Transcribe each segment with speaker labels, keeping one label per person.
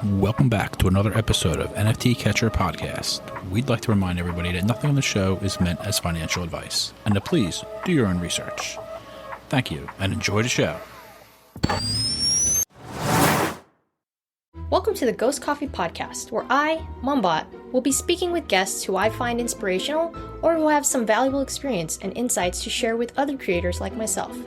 Speaker 1: Welcome back to another episode of NFT Catcher Podcast. We'd like to remind everybody that nothing on the show is meant as financial advice, and to please do your own research. Thank you, and enjoy the show.
Speaker 2: Welcome to the Ghost Coffee Podcast, where I, MUMBOT, will be speaking with guests who I find inspirational or who have some valuable experience and insights to share with other creators like myself.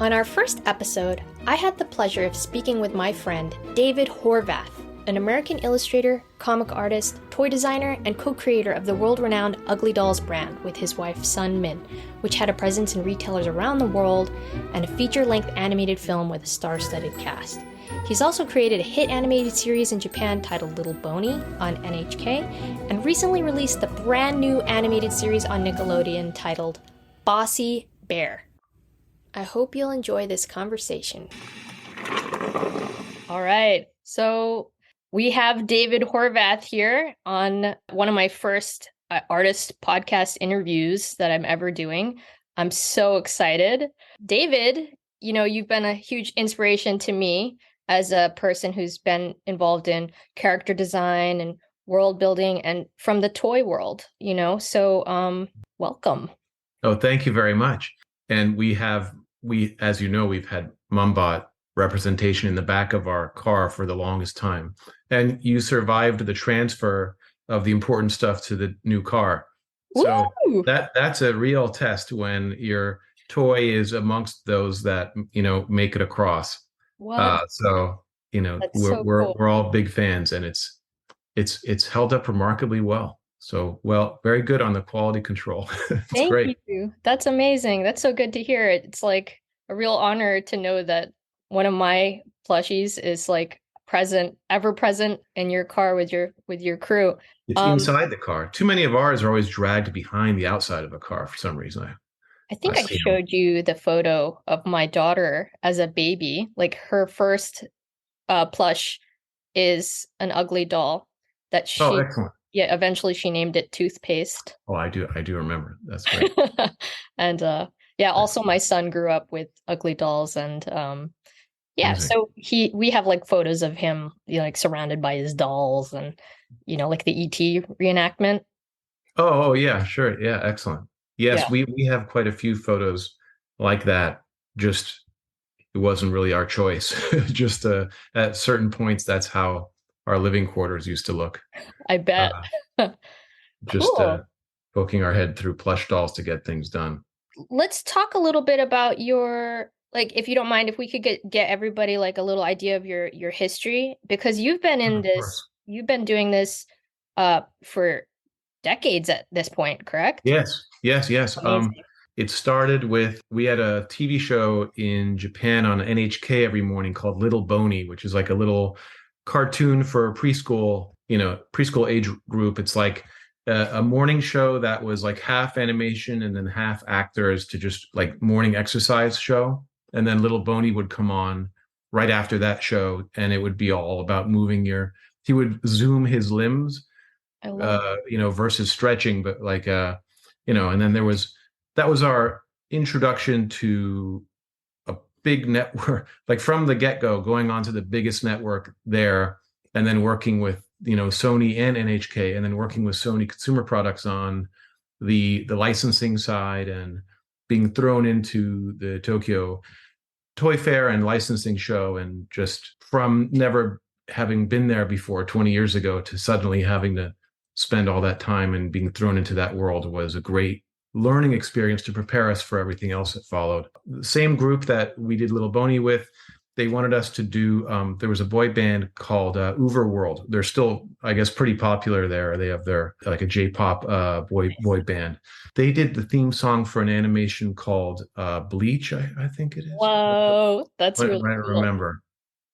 Speaker 2: On our first episode, I had the pleasure of speaking with my friend David Horvath, an American illustrator, comic artist, toy designer, and co-creator of the world-renowned Ugly Dolls brand with his wife Sun Min, which had a presence in retailers around the world and a feature-length animated film with a star-studded cast. He's also created a hit animated series in Japan titled Little Boney on NHK, and recently released the brand new animated series on Nickelodeon titled Bossy Bear. I hope you'll enjoy this conversation. All right, so we have David Horvath here on one of my first artist podcast interviews that I'm ever doing. I'm so excited. David, you know, you've been a huge inspiration to me as a person who's been involved in character design and world building and from the toy world, you know, so welcome.
Speaker 3: Oh, thank you very much. And as you know, we've had MUMBOT representation in the back of our car for the longest time. And you survived the transfer of the important stuff to the new car. So that's a real test when your toy is amongst those that, you know, make it across. So, you know, we're all big fans, and it's held up remarkably well. So, very good on the quality control. It's great.
Speaker 2: Thank you. That's amazing. That's so good to hear. It's like a real honor to know that one of my plushies is like ever present in your car with your crew.
Speaker 3: It's inside the car. Too many of ours are always dragged behind the outside of a car for some reason.
Speaker 2: I think I showed you the photo of my daughter as a baby. Like her first plush is an ugly doll that she.
Speaker 3: Oh, excellent.
Speaker 2: Yeah, eventually she named it Toothpaste.
Speaker 3: Oh, I do remember. That's great.
Speaker 2: And also my son grew up with ugly dolls, and so we have like photos of him, you know, like surrounded by his dolls, and you know, like the ET reenactment.
Speaker 3: Oh yeah, sure. Yeah, excellent. Yes,
Speaker 2: yeah.
Speaker 3: we have quite a few photos like that. Just it wasn't really our choice. Just at certain points, that's how our living quarters used to look.
Speaker 2: I bet.
Speaker 3: Just poking our head through plush dolls to get things done.
Speaker 2: Let's talk a little bit about your, like, if you don't mind, if we could get everybody like a little idea of your history, because you've been in this, you've been doing this for decades at this point, correct?
Speaker 3: Yes. It started with, we had a TV show in Japan on NHK every morning called Little Boney, which is like a little cartoon for preschool age group. It's like a morning show that was like half animation and then half actors, to just like morning exercise show. And then Little Boney would come on right after that show, and it would be all about he would zoom his limbs, versus stretching, but like, and then that was our introduction to a big network, like from the get-go, going on to the biggest network there, and then working with, you know, Sony and NHK, and then working with Sony Consumer Products on the licensing side, and being thrown into the Tokyo Toy Fair and licensing show, and just from never having been there before 20 years ago to suddenly having to spend all that time and being thrown into that world was a great learning experience to prepare us for everything else that followed. The same group that we did Little Boney with, they wanted us to do, there was a boy band called Uverworld. They're still, I guess, pretty popular there. They have their, like a J-pop boy band. They did the theme song for an animation called Bleach, I think it is.
Speaker 2: Whoa, that's really
Speaker 3: I
Speaker 2: cool.
Speaker 3: remember.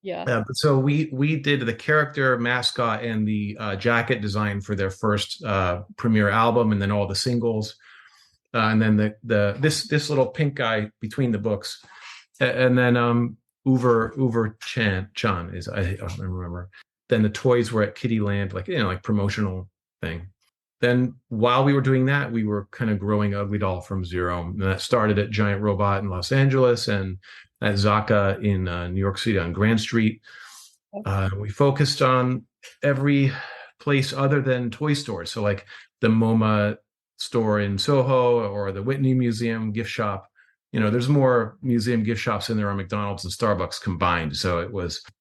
Speaker 2: Yeah.
Speaker 3: So we did the character mascot and the jacket design for their first premiere album, and then all the singles. And then this little pink guy between the books. And then Uver Chan is, I don't remember. Then the toys were at Kittyland, like, you know, like promotional thing. Then while we were doing that, we were kind of growing Ugly Doll from zero. And that started at Giant Robot in Los Angeles and at Zaka in New York City on Grand Street. We focused on every place other than toy stores. So like the MoMA store in Soho or the Whitney Museum gift shop. There's more museum gift shops in there on McDonald's and Starbucks combined. So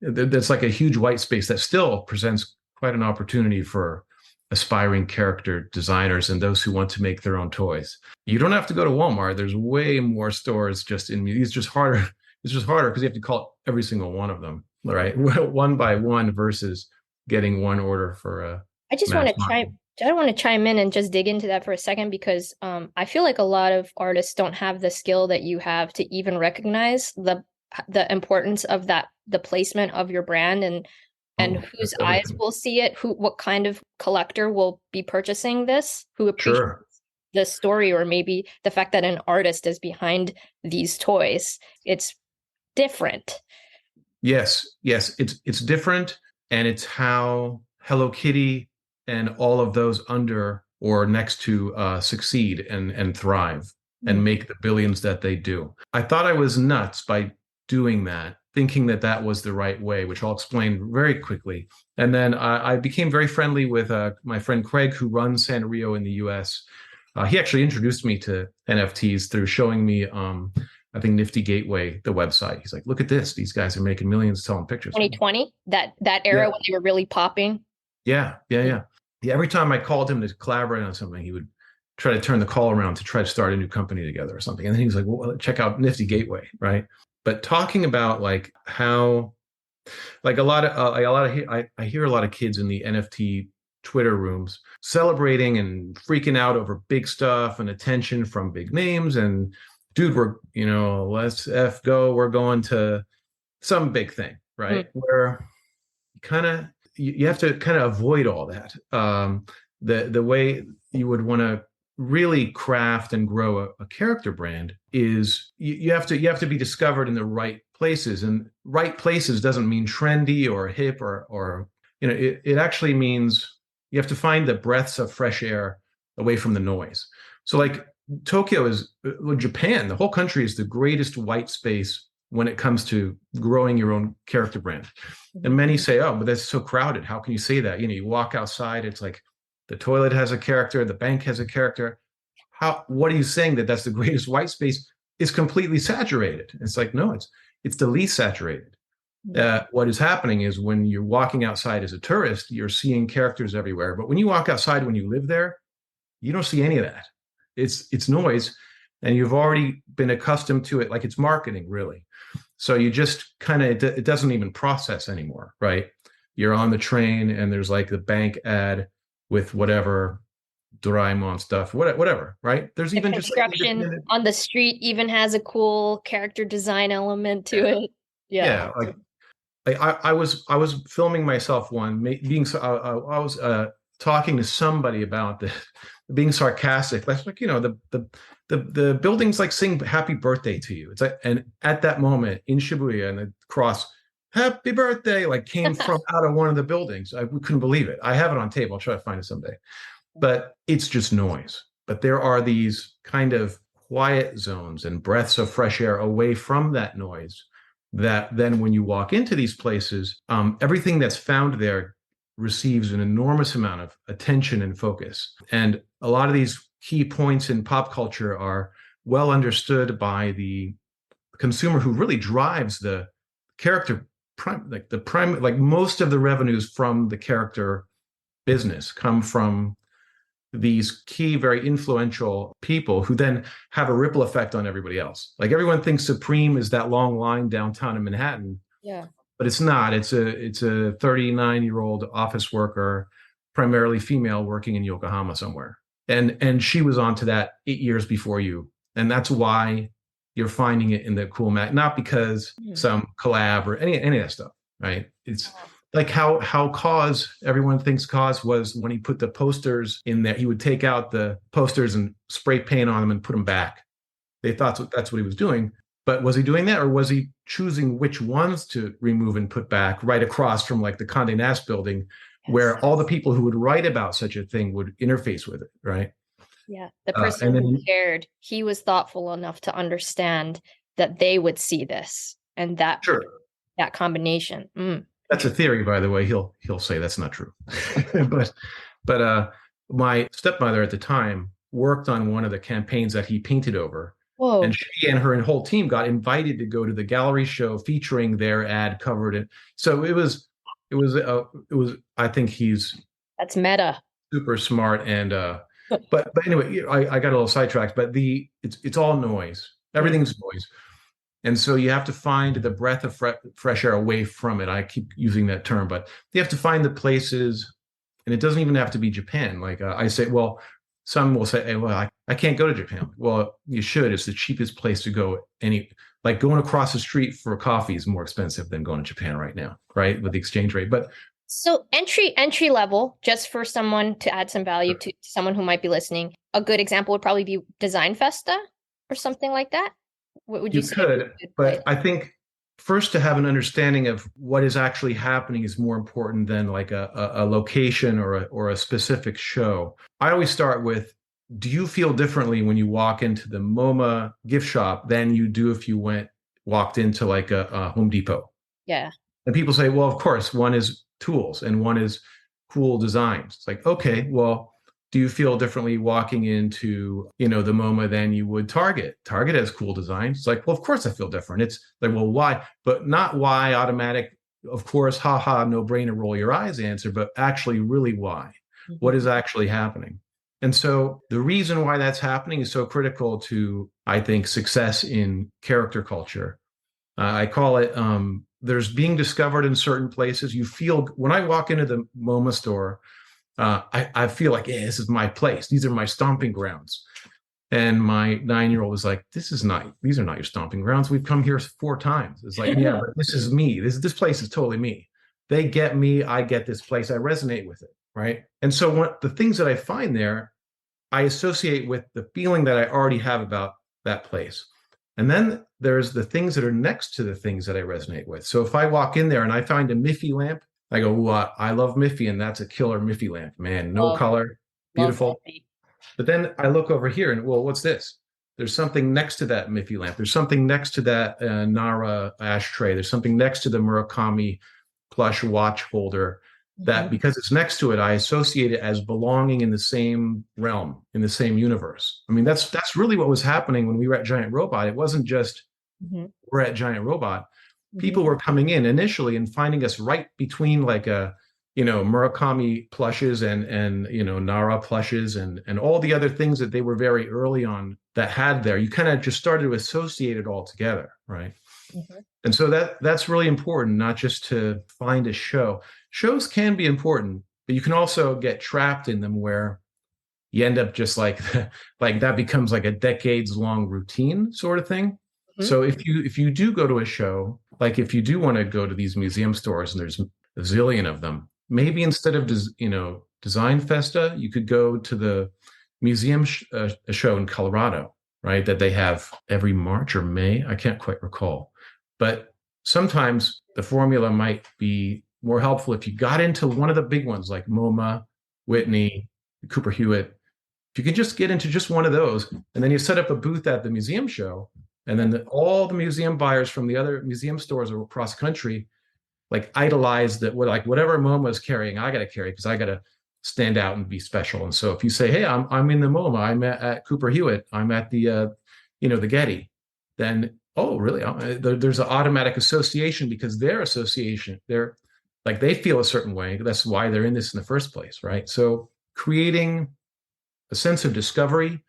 Speaker 3: that's like a huge white space that still presents quite an opportunity for aspiring character designers and those who want to make their own toys. You don't have to go to Walmart. There's way more stores just in it's just harder. It's just harder because you have to call every single one of them, right? One by one versus getting one order for a
Speaker 2: I just want to chime in and just dig into that for a second because I feel like a lot of artists don't have the skill that you have to even recognize the importance of the placement of your brand and whose eyes will see it, what kind of collector will be purchasing this, who appreciates the story or maybe the fact that an artist is behind these toys. It's different.
Speaker 3: Yes, it's different, and it's how Hello Kitty and all of those under or next to succeed and thrive and make the billions that they do. I thought I was nuts by doing that, thinking that was the right way, which I'll explain very quickly. And then I became very friendly with my friend Craig, who runs Sanrio in the US. He actually introduced me to NFTs through showing me I think Nifty Gateway, the website. He's like, look at this. These guys are making millions selling pictures.
Speaker 2: 2020, that era when they were really popping.
Speaker 3: Yeah. Every time I called him to collaborate on something, he would try to turn the call around to try to start a new company together or something. And then he was like, well, check out Nifty Gateway, right? But talking about like how, like I hear a lot of kids in the NFT Twitter rooms celebrating and freaking out over big stuff and attention from big names. And dude, let's go. We're going to some big thing, right? Where you have to kind of avoid all that. The way you would want to really craft and grow a character brand is you have to be discovered in the right places, and right places doesn't mean trendy or hip or it actually means you have to find the breaths of fresh air away from the noise. So like Japan, the whole country is the greatest white space when it comes to growing your own character brand. And many say, oh, but that's so crowded. How can you say that? You walk outside, it's like the toilet has a character, the bank has a character. What are you saying that's the greatest white space? Is completely saturated. It's like, no, it's the least saturated. What is happening is when you're walking outside as a tourist, you're seeing characters everywhere. But when you walk outside, when you live there, you don't see any of that. It's noise, and you've already been accustomed to it. Like it's marketing, really. So you just it doesn't even process anymore, right? You're on the train and there's like the bank ad with whatever Doraemon stuff, whatever, right? There's even just
Speaker 2: construction on the street even has a cool character design element to it.
Speaker 3: Yeah. Like I was filming myself I was talking to somebody about being sarcastic. That's like, the buildings like sing happy birthday to you. It's like, and at that moment in Shibuya and the cross, happy birthday, like came from out of one of the buildings. We couldn't believe it. I have it on tape. I'll try to find it someday. But it's just noise. But there are these kind of quiet zones and breaths of fresh air away from that noise that then when you walk into these places, everything that's found there receives an enormous amount of attention and focus. And a lot of these key points in pop culture are well understood by the consumer who really drives the character like most of the revenues from the character business come from these key, very influential people who then have a ripple effect on everybody else. Like everyone thinks Supreme is that long line downtown in Manhattan.
Speaker 2: Yeah.
Speaker 3: But it's not. It's a 39-year-old office worker, primarily female, working in Yokohama somewhere. And she was onto that 8 years before you. And that's why you're finding it in the cool mag, not because some collab or any of that stuff, right? It's like how everyone thinks Cause was when he put the posters in there. He would take out the posters and spray paint on them and put them back. They thought that's what he was doing. But was he doing that, or was he choosing which ones to remove and put back right across from like the Condé Nast building, where all the people who would write about such a thing would interface with it, right?
Speaker 2: Yeah, the person who cared, he was thoughtful enough to understand that they would see this and that combination.
Speaker 3: That's a theory, by the way. He'll say that's not true. but my stepmother at the time worked on one of the campaigns that he painted over.
Speaker 2: Whoa.
Speaker 3: And she and her whole team got invited to go to the gallery show featuring their ad covered it. So I think he's
Speaker 2: That's meta.
Speaker 3: super smart. And but anyway, I got a little sidetracked, but it's all noise. Everything's noise. And so you have to find the breath of fresh air away from it. I keep using that term, but you have to find the places, and it doesn't even have to be Japan. Like I say, well, some will say, hey, well, I can't go to Japan. Well, you should. It's the cheapest place to go. Like going across the street for a coffee is more expensive than going to Japan right now, right? With the exchange rate. But
Speaker 2: so entry level, just for someone to add some value to someone who might be listening, a good example would probably be Design Festa or something like that. What would you say?
Speaker 3: Could, but I think first to have an understanding of what is actually happening is more important than like a location or a specific show. I always start with, do you feel differently when you walk into the MoMA gift shop than you do if you walked into like a Home Depot?
Speaker 2: Yeah.
Speaker 3: And people say, well, of course, one is tools and one is cool designs. It's like, okay, well, do you feel differently walking into, the MoMA than you would Target? Target has cool designs. It's like, well, of course I feel different. It's like, well, why? But not why automatic, of course, haha, no brainer, roll your eyes answer, but actually really why? Mm-hmm. What is actually happening? And so the reason why that's happening is so critical to, I think, success in character culture. I call it, there's being discovered in certain places. You feel, when I walk into the MoMA store, I feel like, yeah, this is my place. These are my stomping grounds. And my 9-year-old was like, these are not your stomping grounds. We've come here 4 times. It's like, yeah, but this is me. This place is totally me. They get me. I get this place. I resonate with it. Right. And so the things that I find there, I associate with the feeling that I already have about that place. And then there's the things that are next to the things that I resonate with. So if I walk in there and I find a Miffy lamp, I go, I love Miffy, and that's a killer Miffy lamp, man. No color, beautiful. But then I look over here and, well, what's this? There's something next to that Miffy lamp. There's something next to that Nara ashtray. There's something next to the Murakami plush watch holder that, because it's next to it, I associate it as belonging in the same realm, in the same universe. I mean, that's really what was happening when we were at Giant Robot. It wasn't just we're at Giant Robot. People were coming in initially and finding us right between like Murakami plushes and Nara plushes and all the other things that they were very early on that had there. You kind of just started to associate it all together, right? And so that's really important, not just to find a show. Shows can be important, but you can also get trapped in them where you end up just like that becomes like a decades long routine sort of thing. So if you do go to a show, like if you do want to go to these museum stores and there's a zillion of them, maybe instead of Design Festa, you could go to the museum show in Colorado, right? That they have every March or May. I can't quite recall. But sometimes the formula might be more helpful if you got into one of the big ones like MoMA, Whitney, Cooper Hewitt. If you could just get into just one of those, and then you set up a booth at the museum show, and then all the museum buyers from the other museum stores across the country like idolize that, whatever MoMA is carrying, I got to carry because I got to stand out and be special. And so if you say, hey, I'm in the MoMA, I'm at Cooper Hewitt, I'm at the the Getty, then oh really? There's an automatic association because their association, they feel a certain way. That's why they're in this in the first place, right? So creating a sense of discovery,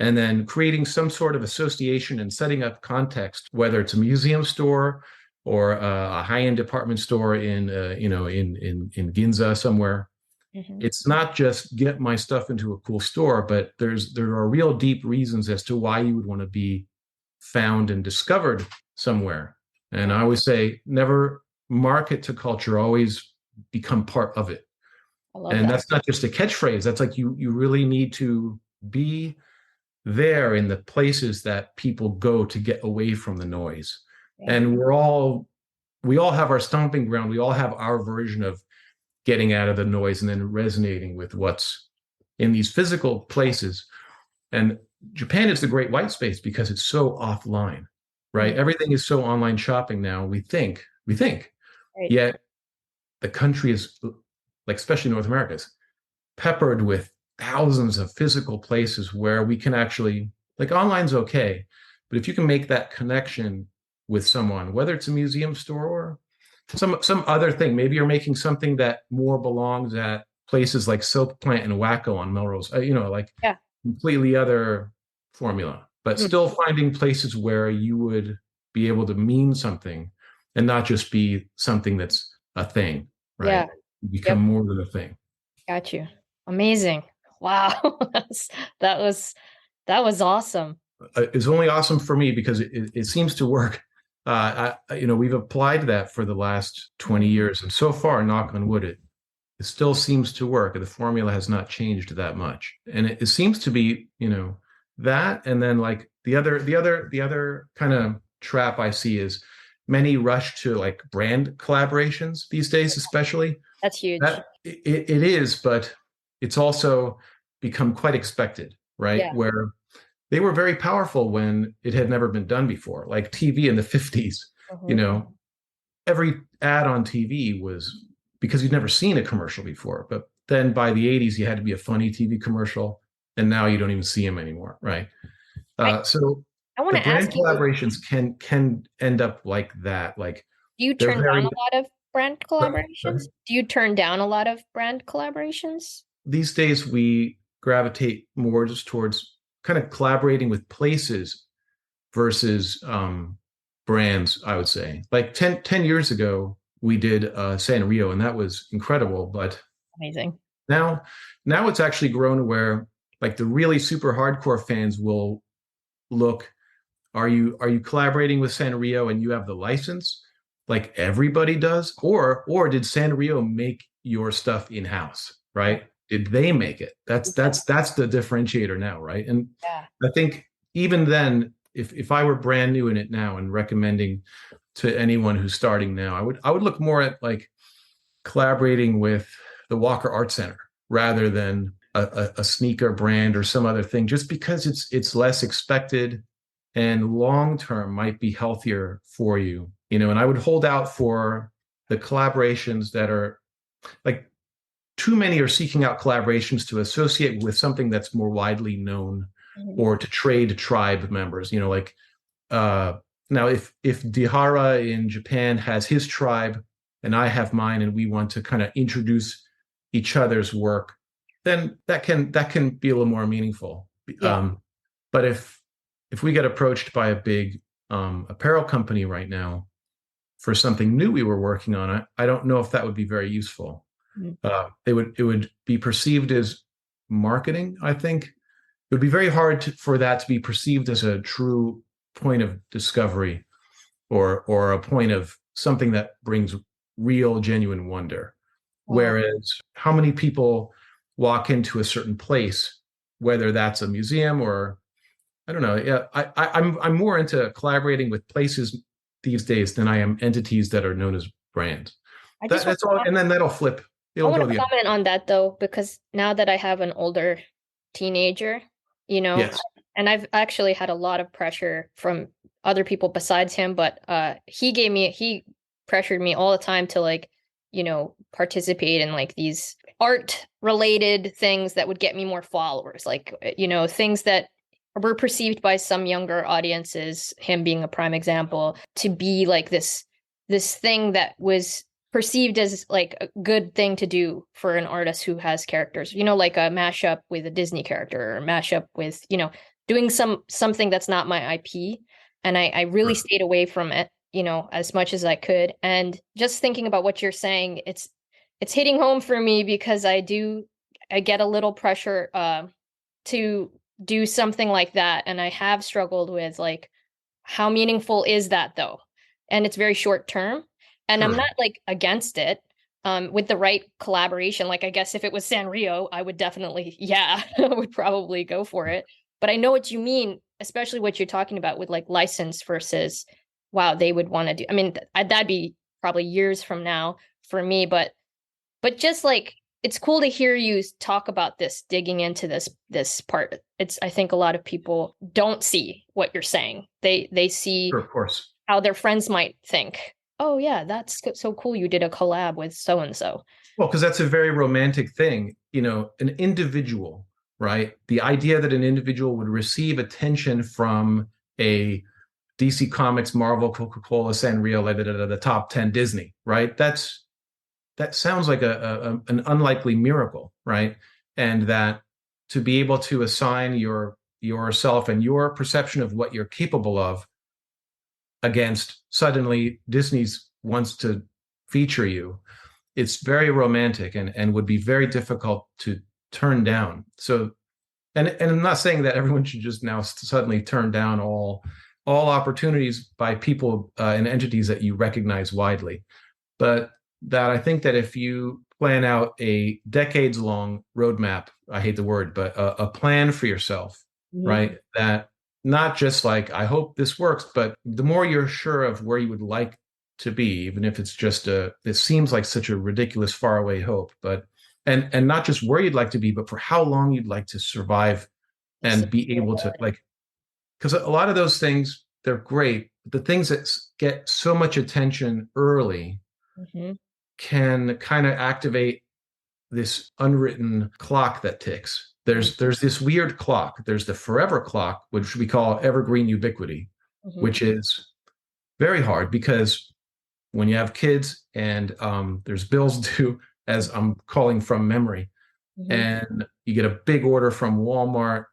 Speaker 3: and then creating some sort of association and setting up context, whether it's a museum store or a high-end department store in Ginza somewhere. It's not just get my stuff into a cool store, but there are real deep reasons as to why you would want to be found and discovered somewhere. And I always say, never market to culture, always become part of it. And that's not just a catchphrase. That's like you really need to be there in the places that people go to get away from the noise. And we all have our stomping ground. We all have our version of getting out of the noise and then resonating with what's in these physical places. And Japan is the great white space because it's so offline, right? Everything is so online shopping now. We think, right. Yet the country is, like, especially North America, is peppered with thousands of physical places where we can actually, like, online's okay, but if you can make that connection with someone, whether it's a museum store or some other thing, maybe you're making something that more belongs at places like Silk Plant and Wacko on Melrose, like
Speaker 2: Yeah.
Speaker 3: completely other formula, but
Speaker 2: Mhm.
Speaker 3: still finding places where you would be able to mean something and not just be something that's a thing,
Speaker 2: Yeah.
Speaker 3: right? Become
Speaker 2: Yep.
Speaker 3: more than a thing.
Speaker 2: Got you. Amazing. Wow. That was that was awesome.
Speaker 3: It's only awesome for me because it seems to work. We've applied that for the last 20 years, and so far, knock on wood, it still seems to work. The formula has not changed that much, and it seems to be, that. And then, like, the other kind of trap I see is many rush to, like, brand collaborations these days, especially.
Speaker 2: That's huge.
Speaker 3: That it is, but it's also become quite expected, right?
Speaker 2: Yeah.
Speaker 3: Where they were very powerful when it had never been done before, like TV in the 50s. You
Speaker 2: Mhm.
Speaker 3: know, every ad on TV was because you'd never seen a commercial before. But then by the 80s, you had to be a funny TV commercial, and now you don't even see them anymore, right?
Speaker 2: I
Speaker 3: So
Speaker 2: I want
Speaker 3: the
Speaker 2: to ask
Speaker 3: brand
Speaker 2: you,
Speaker 3: collaborations can end up like that. Like,
Speaker 2: do you
Speaker 3: they're
Speaker 2: turn down
Speaker 3: very,
Speaker 2: a lot of brand collaborations?
Speaker 3: sorry.
Speaker 2: Do you turn down a lot of brand collaborations?
Speaker 3: These days we gravitate more just towards kind of collaborating with places versus brands, I would say. Like 10 years ago, we did Sanrio, and that was incredible. But
Speaker 2: Amazing.
Speaker 3: now, now it's actually grown where, like, the really super hardcore fans will look, are you collaborating with Sanrio and you have the license like everybody does, or did Sanrio make your stuff in house, right? Did they make it? That's the differentiator now, right? And
Speaker 2: Yeah.
Speaker 3: I think even then, if I were brand new in it now and recommending to anyone who's starting now, I would look more at, like, collaborating with the Walker Art Center rather than a sneaker brand or some other thing, just because it's less expected and long term might be healthier for you. And I would hold out for the collaborations that are, like, too many are seeking out collaborations to associate with something that's more widely known,
Speaker 2: Mhm.
Speaker 3: or to trade tribe members. Like, uh, now if Dihara in Japan has his tribe and I have mine, and we want to kind of introduce each other's work, then that can be a little more meaningful.
Speaker 2: Yeah.
Speaker 3: But if we get approached by a big apparel company right now for something new we were working on, I don't know if that would be very useful.
Speaker 2: Mhm.
Speaker 3: It would be perceived as marketing. I think it would be very hard for that to be perceived as a true point of discovery, or a point of something that brings real, genuine wonder.
Speaker 2: Wow.
Speaker 3: Whereas, how many people walk into a certain place, whether that's a museum or, I don't know. Yeah, I'm more into collaborating with places these days than I am entities that are known as brands.
Speaker 2: I just
Speaker 3: That
Speaker 2: want
Speaker 3: that's all,
Speaker 2: to
Speaker 3: and then that'll flip.
Speaker 2: I
Speaker 3: It'll
Speaker 2: want
Speaker 3: go
Speaker 2: to
Speaker 3: the other.
Speaker 2: comment on that though, because now that I have an older teenager, you know,
Speaker 3: Yes.
Speaker 2: and I've actually had a lot of pressure from other people besides him, but he pressured me all the time to, like, participate in, like, these art related things that would get me more followers, like, things that were perceived by some younger audiences, him being a prime example, to be like this thing that was perceived as, like, a good thing to do for an artist who has characters, like a mashup with a Disney character, or a mashup with, doing something that's not my IP. And I really
Speaker 3: Sure.
Speaker 2: stayed away from it, as much as I could. And just thinking about what you're saying, it's hitting home for me, because I get a little pressure to do something like that. And I have struggled with, like, how meaningful is that though? And it's very short term. And I'm not,
Speaker 3: Sure.
Speaker 2: like, against it. With the right collaboration, like, I guess if it was Sanrio, I would definitely, yeah, I would probably go for it. But I know what you mean, especially what you're talking about with, like, license versus, wow, they would want to do. I mean, that'd be probably years from now for me, but just, like, it's cool to hear you talk about this, digging into this part. It's, I think a lot of people don't see what you're saying. They see
Speaker 3: Sure, of course.
Speaker 2: how their friends might think, oh yeah, that's so cool. You did a collab with so and so.
Speaker 3: Well, because that's a very romantic thing, an individual, right? The idea that an individual would receive attention from a DC Comics, Marvel, Coca-Cola, Sanrio, the top 10 Disney, right? That sounds like an unlikely miracle, right? And that to be able to assign yourself and your perception of what you're capable of against suddenly Disney's wants to feature you, it's very romantic and would be very difficult to turn down. So, and I'm not saying that everyone should just now suddenly turn down all opportunities by people and entities that you recognize widely, but that I think that if you plan out a decades long roadmap, I hate the word, but a plan for yourself, right? That not just like, I hope this works, but the more you're sure of where you would like to be, even if it's just it seems like such a ridiculous faraway hope, but and not just where you'd like to be, but for how long you'd like to survive and be able to, like, because a lot of those things, they're great. The things that get so much attention early can kind of activate this unwritten clock that ticks. There's this weird clock. There's the forever clock, which we call evergreen ubiquity, which is very hard because when you have kids and there's bills due, as I'm calling from memory, and you get a big order from Walmart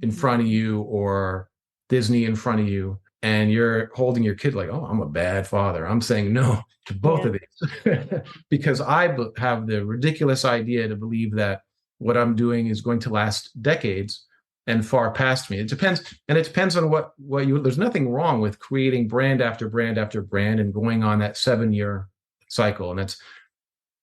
Speaker 3: in front of you or Disney in front of you, and you're holding your kid like, oh, I'm a bad father. I'm saying no to both of these because I have the ridiculous idea to believe that what I'm doing is going to last decades and far past me. It depends. And it depends on what there's nothing wrong with creating brand after brand after brand and going on that 7-year cycle. And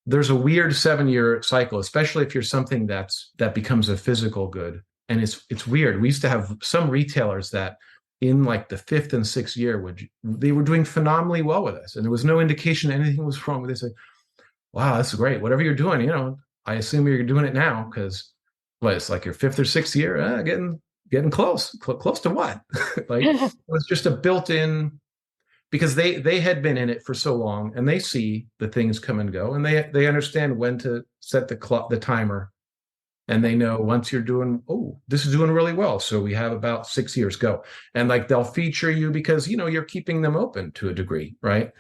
Speaker 3: there's a weird 7-year cycle, especially if you're something that becomes a physical good. And it's weird. We used to have some retailers that in like the 5th and 6th year, they were doing phenomenally well with us. And there was no indication anything was wrong with this. Like, wow, that's great. Whatever you're doing, I assume you're doing it now because it's like your 5th or 6th year, getting close to what? Like it was just a built-in, because they had been in it for so long and they see the things come and go and they understand when to set the timer. And they know once you're doing, this is doing really well. So we have about 6 years, go. And like they'll feature you because, you're keeping them open to a degree, right?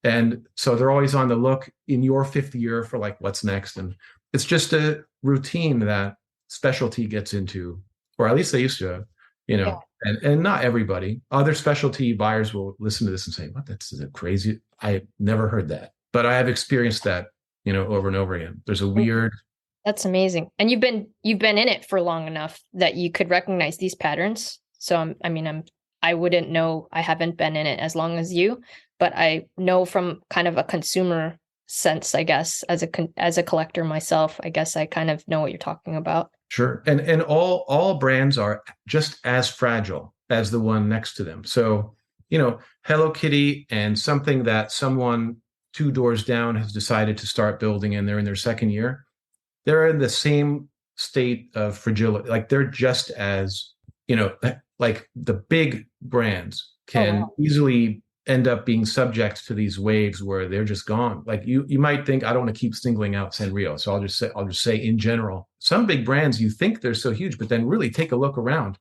Speaker 3: And so they're always on the look in your 5th year for like what's next. And it's just a routine that specialty gets into, or at least they used to, and not everybody. Other specialty buyers will listen to this and say, what, that's crazy. I never heard that. But I have experienced that, over and over again. There's a weird...
Speaker 2: That's amazing. And you've been in it for long enough that you could recognize these patterns. So I wouldn't know, I haven't been in it as long as you, but I know from kind of a consumer sense, I guess, as a collector myself, I guess I kind of know what you're talking about.
Speaker 3: Sure. And all brands are just as fragile as the one next to them. So, Hello Kitty and something that someone 2 doors down has decided to start building and they're in their 2nd year, they're in the same state of fragility. Like they're just as, like the big brands can easily end up being subject to these waves where they're just gone. Like you might think, I don't want to keep singling out Sanrio. So I'll just say in general, some big brands, you think they're so huge, but then really take a look around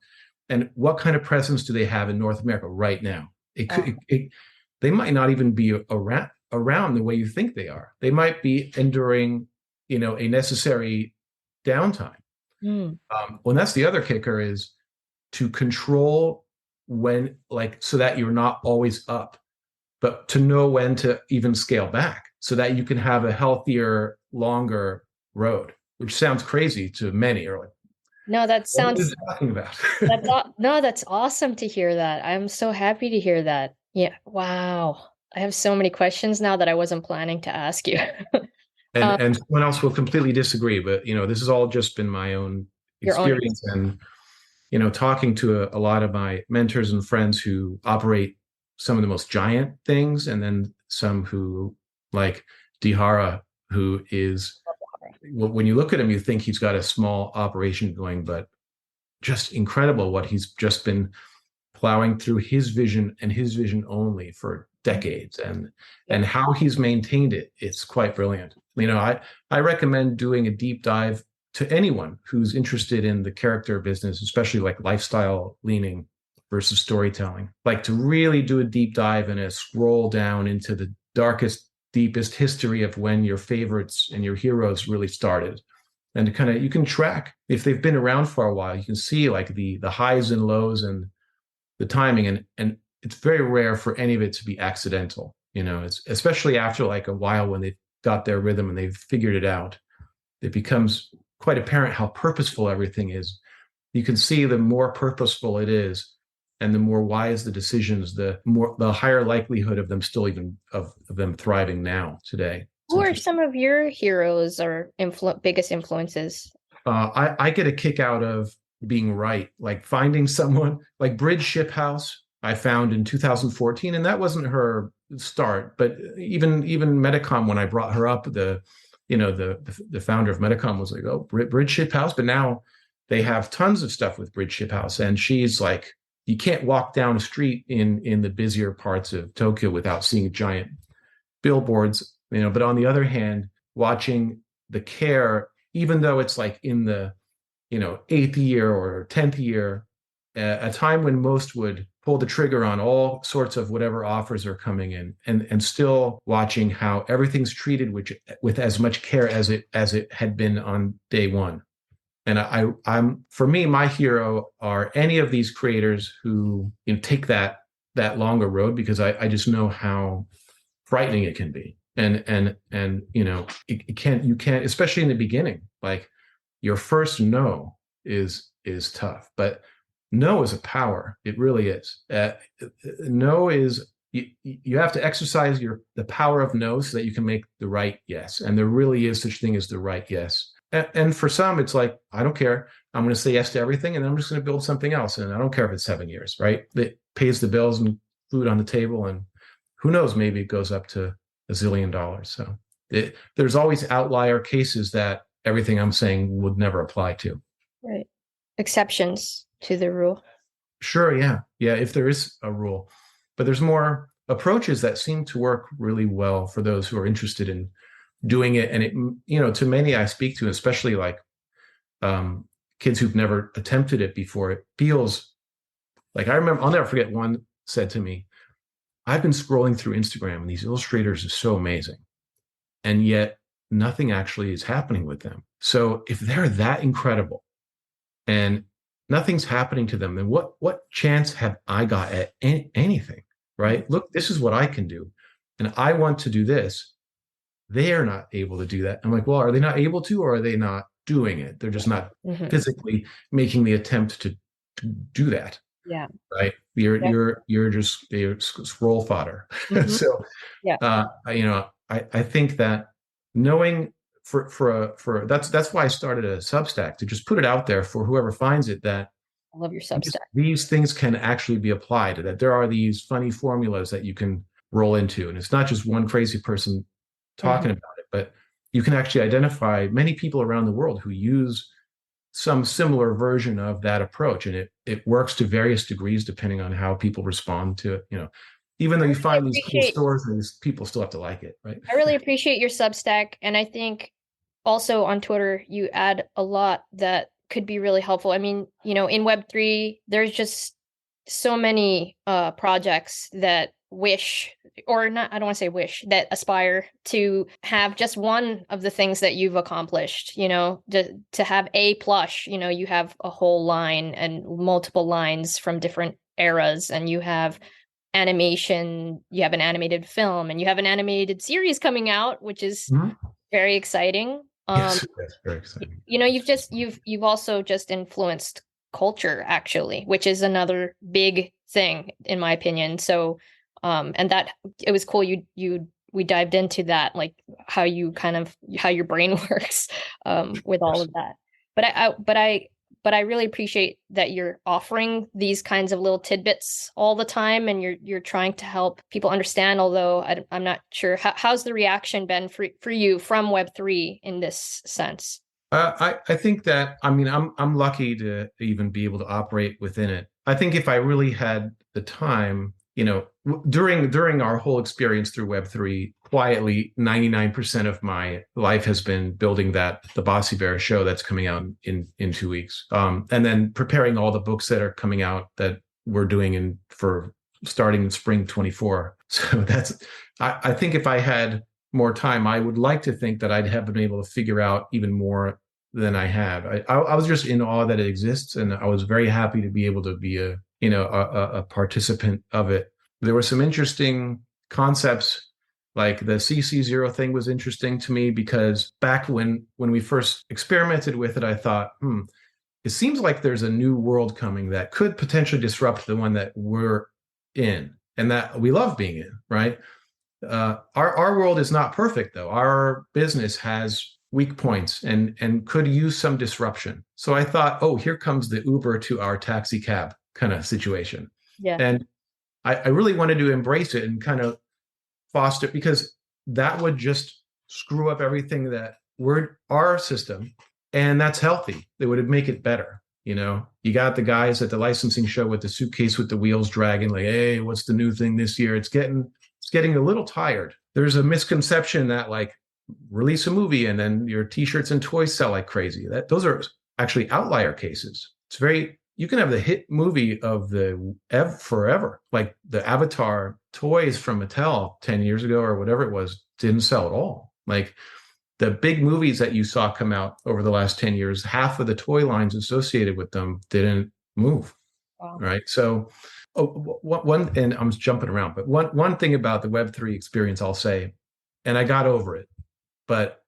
Speaker 3: and what kind of presence do they have in North America right now? They might not even be around the way you think they are. They might be enduring a necessary downtime. Well, that's the other kicker, is to control when, like, so that you're not always up, but to know when to even scale back so that you can have a healthier, longer road, which sounds crazy to many. Or like,
Speaker 2: no, that sounds...
Speaker 3: What are you talking about?
Speaker 2: No, that's awesome to hear that. I'm so happy to hear that. Yeah. Wow. I have so many questions now that I wasn't planning to ask you.
Speaker 3: And someone else will completely disagree, but this has all just been my own experience and talking to a lot of my mentors and friends who operate some of the most giant things, and then some who, like Dihara, who is, when you look at him, you think he's got a small operation going, but just incredible what he's just been plowing through his vision and his vision only for decades, and how he's maintained it. It's quite brilliant. I recommend doing a deep dive to anyone who's interested in the character business, especially like lifestyle leaning versus storytelling, like to really do a deep dive and a scroll down into the darkest, deepest history of when your favorites and your heroes really started. And to kind of, you can track if they've been around for a while, you can see like the highs and lows and the timing, and it's very rare for any of it to be accidental. It's especially after like a while when they've got their rhythm and they've figured it out, it becomes quite apparent how purposeful everything is. You can see the more purposeful it is, and the more wise the decisions, the higher likelihood of them still even of them thriving now today.
Speaker 2: Who are some of your heroes or biggest influences?
Speaker 3: I get a kick out of being right, like finding someone like Bridge Shiphouse I found in 2014, and that wasn't her start, but even Metacom, when I brought her up, the founder of Metacom was like, oh, Bridge Shiphouse, but now they have tons of stuff with Bridge Shiphouse, and she's like, you can't walk down a street in the busier parts of Tokyo without seeing giant billboards, but on the other hand, watching the care, even though it's like in the 8th year or 10th year, a time when most would pull the trigger on all sorts of whatever offers are coming in, and still watching how everything's treated with as much care as it had been on day one. And I'm for me, my hero are any of these creators who take that longer road, because I just know how frightening it can be. And you can't, especially in the beginning, like your first no is tough, but no is a power. It really is. No is, you have to exercise the power of no so that you can make the right yes. And there really is such thing as the right yes. And for some, it's like, I don't care. I'm going to say yes to everything, and I'm just going to build something else. And I don't care if it's 7 years, right? It pays the bills and food on the table. And who knows, maybe it goes up to $1 zillion. So there's always outlier cases that everything I'm saying would never apply to.
Speaker 2: Right. Exceptions to the rule.
Speaker 3: Sure. Yeah. Yeah. If there is a rule, but there's more approaches that seem to work really well for those who are interested in doing it. And it, to many I speak to, especially like kids who've never attempted it before, it feels like, I'll never forget, one said to me, I've been scrolling through Instagram and these illustrators are so amazing, and yet nothing actually is happening with them. So if they're that incredible and nothing's happening to them, then what chance have I got at anything, right? Look, this is what I can do, and I want to do this. They are not able to do that. I'm like, well, are they not able to, or are they not doing it? They're just not physically making the attempt to do that.
Speaker 2: Yeah.
Speaker 3: Right. You're just scroll fodder. So,
Speaker 2: yeah.
Speaker 3: I think that knowing for that's why I started a Substack, to just put it out there for whoever finds it, that
Speaker 2: I love your Substack.
Speaker 3: These things can actually be applied, that there are these funny formulas that you can roll into. And it's not just one crazy person talking about it, but you can actually identify many people around the world who use some similar version of that approach. And it works to various degrees depending on how people respond to it. Even though you find these cool stores, and these people still have to like it, right?
Speaker 2: I really appreciate your Substack. And I think also on Twitter, you add a lot that could be really helpful. I mean, in Web3, there's just so many projects that wish, or not, I don't want to say wish, that aspire to have just one of the things that you've accomplished, to have a plush, you have a whole line and multiple lines from different eras, and you have animation, you have an animated film, and you have an animated series coming out, which is very exciting.
Speaker 3: Yes, that's very exciting.
Speaker 2: You've also just influenced culture, actually, which is another big thing in my opinion. So and that it was cool we dived into that, like how your brain works with all of that. But I really appreciate that you're offering these kinds of little tidbits all the time, and you're trying to help people understand, although I'm not sure how's the reaction been for you from Web3 in this sense.
Speaker 3: I think that, I'm lucky to even be able to operate within it. I think if I really had the time, during our whole experience through Web3, quietly 99% of my life has been building the Bossy Bear show that's coming out in 2 weeks, and then preparing all the books that are coming out that we're doing for starting in spring 24. So I think if I had more time, I would like to think that I'd have been able to figure out even more than I have. I was just in awe that it exists, and I was very happy to be able to be a participant of it. There were some interesting concepts, like the CC0 thing was interesting to me, because back when we first experimented with it, I thought, it seems like there's a new world coming that could potentially disrupt the one that we're in and that we love being in, right? Our world is not perfect, though. Our business has weak points and could use some disruption. So I thought, oh, here comes the Uber to our taxi cab kind of situation.
Speaker 2: Yeah.
Speaker 3: And I really wanted to embrace it and kind of foster, because that would just screw up everything that our system, and that's healthy. It would make it better. You got the guys at the licensing show with the suitcase with the wheels dragging, like, hey, what's the new thing this year? It's getting a little tired. There's a misconception that, like, release a movie and then your t-shirts and toys sell like crazy. Those are actually outlier cases. You can have the hit movie of forever, like the Avatar toys from Mattel 10 years ago or whatever it was, didn't sell at all. Like the big movies that you saw come out over the last 10 years, half of the toy lines associated with them didn't move. Wow. Right. So and I'm jumping around, but one thing about the Web3 experience, I'll say, and I got over it, but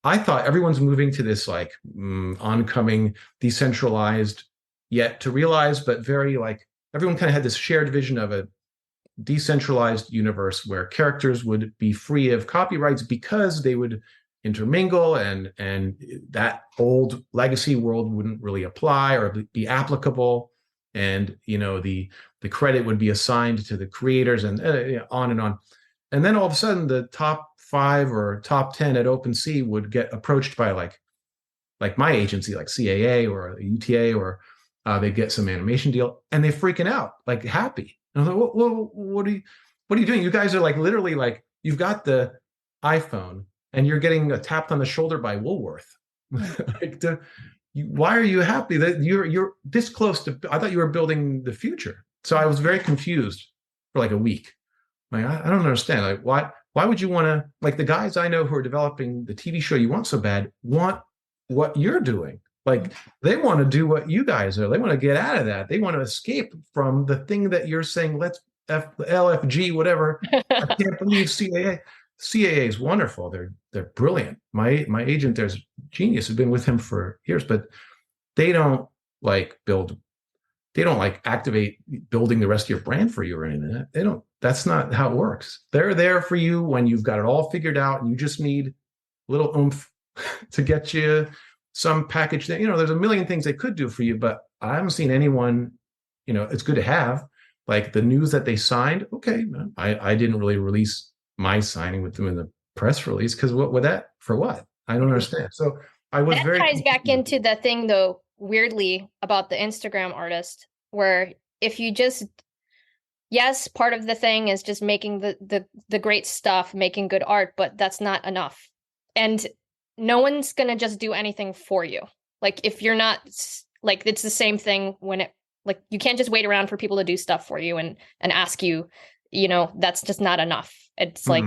Speaker 3: I thought everyone's moving to this like oncoming decentralized, yet to realize, but very like everyone kind of had this shared vision of a decentralized universe where characters would be free of copyrights because they would intermingle, and that old legacy world wouldn't really apply or be applicable, and the credit would be assigned to the creators, and on and on. And then all of a sudden the top 5 or top 10 at OpenSea would get approached by like my agency, like CAA or UTA, or they get some animation deal, and they're freaking out, like happy. And I was like, what are you doing? You guys are like literally like, you've got the iPhone and you're getting tapped on the shoulder by Woolworth. Like, why are you happy that you're this close to? I thought you were building the future. So I was very confused for like a week. Like, I don't understand. Like, why would you want to, like, the guys I know who are developing the TV show you want so bad want what you're doing. Like, they want to do what you guys are. They want to get out of that. They want to escape from the thing that you're saying, let's LFG, whatever. I can't believe CAA. CAA is wonderful. They're brilliant. My agent there's genius. I've been with him for years, but they don't like activate building the rest of your brand for you or anything. They don't. That's not how it works. They're there for you when you've got it all figured out and you just need a little oomph to get you some package that, there's a million things they could do for you, but I haven't seen anyone, it's good to have, like the news that they signed. Okay. I didn't really release my signing with them in the press release, because for what? I don't understand. So I was
Speaker 2: that ties back into the thing, though, weirdly, about the Instagram artist, where if you just, yes, part of the thing is just making the great stuff, making good art, but that's not enough. And no one's going to just do anything for you. Like, if you're not, like, it's the same thing when you can't just wait around for people to do stuff for you and ask you, that's just not enough. It's like,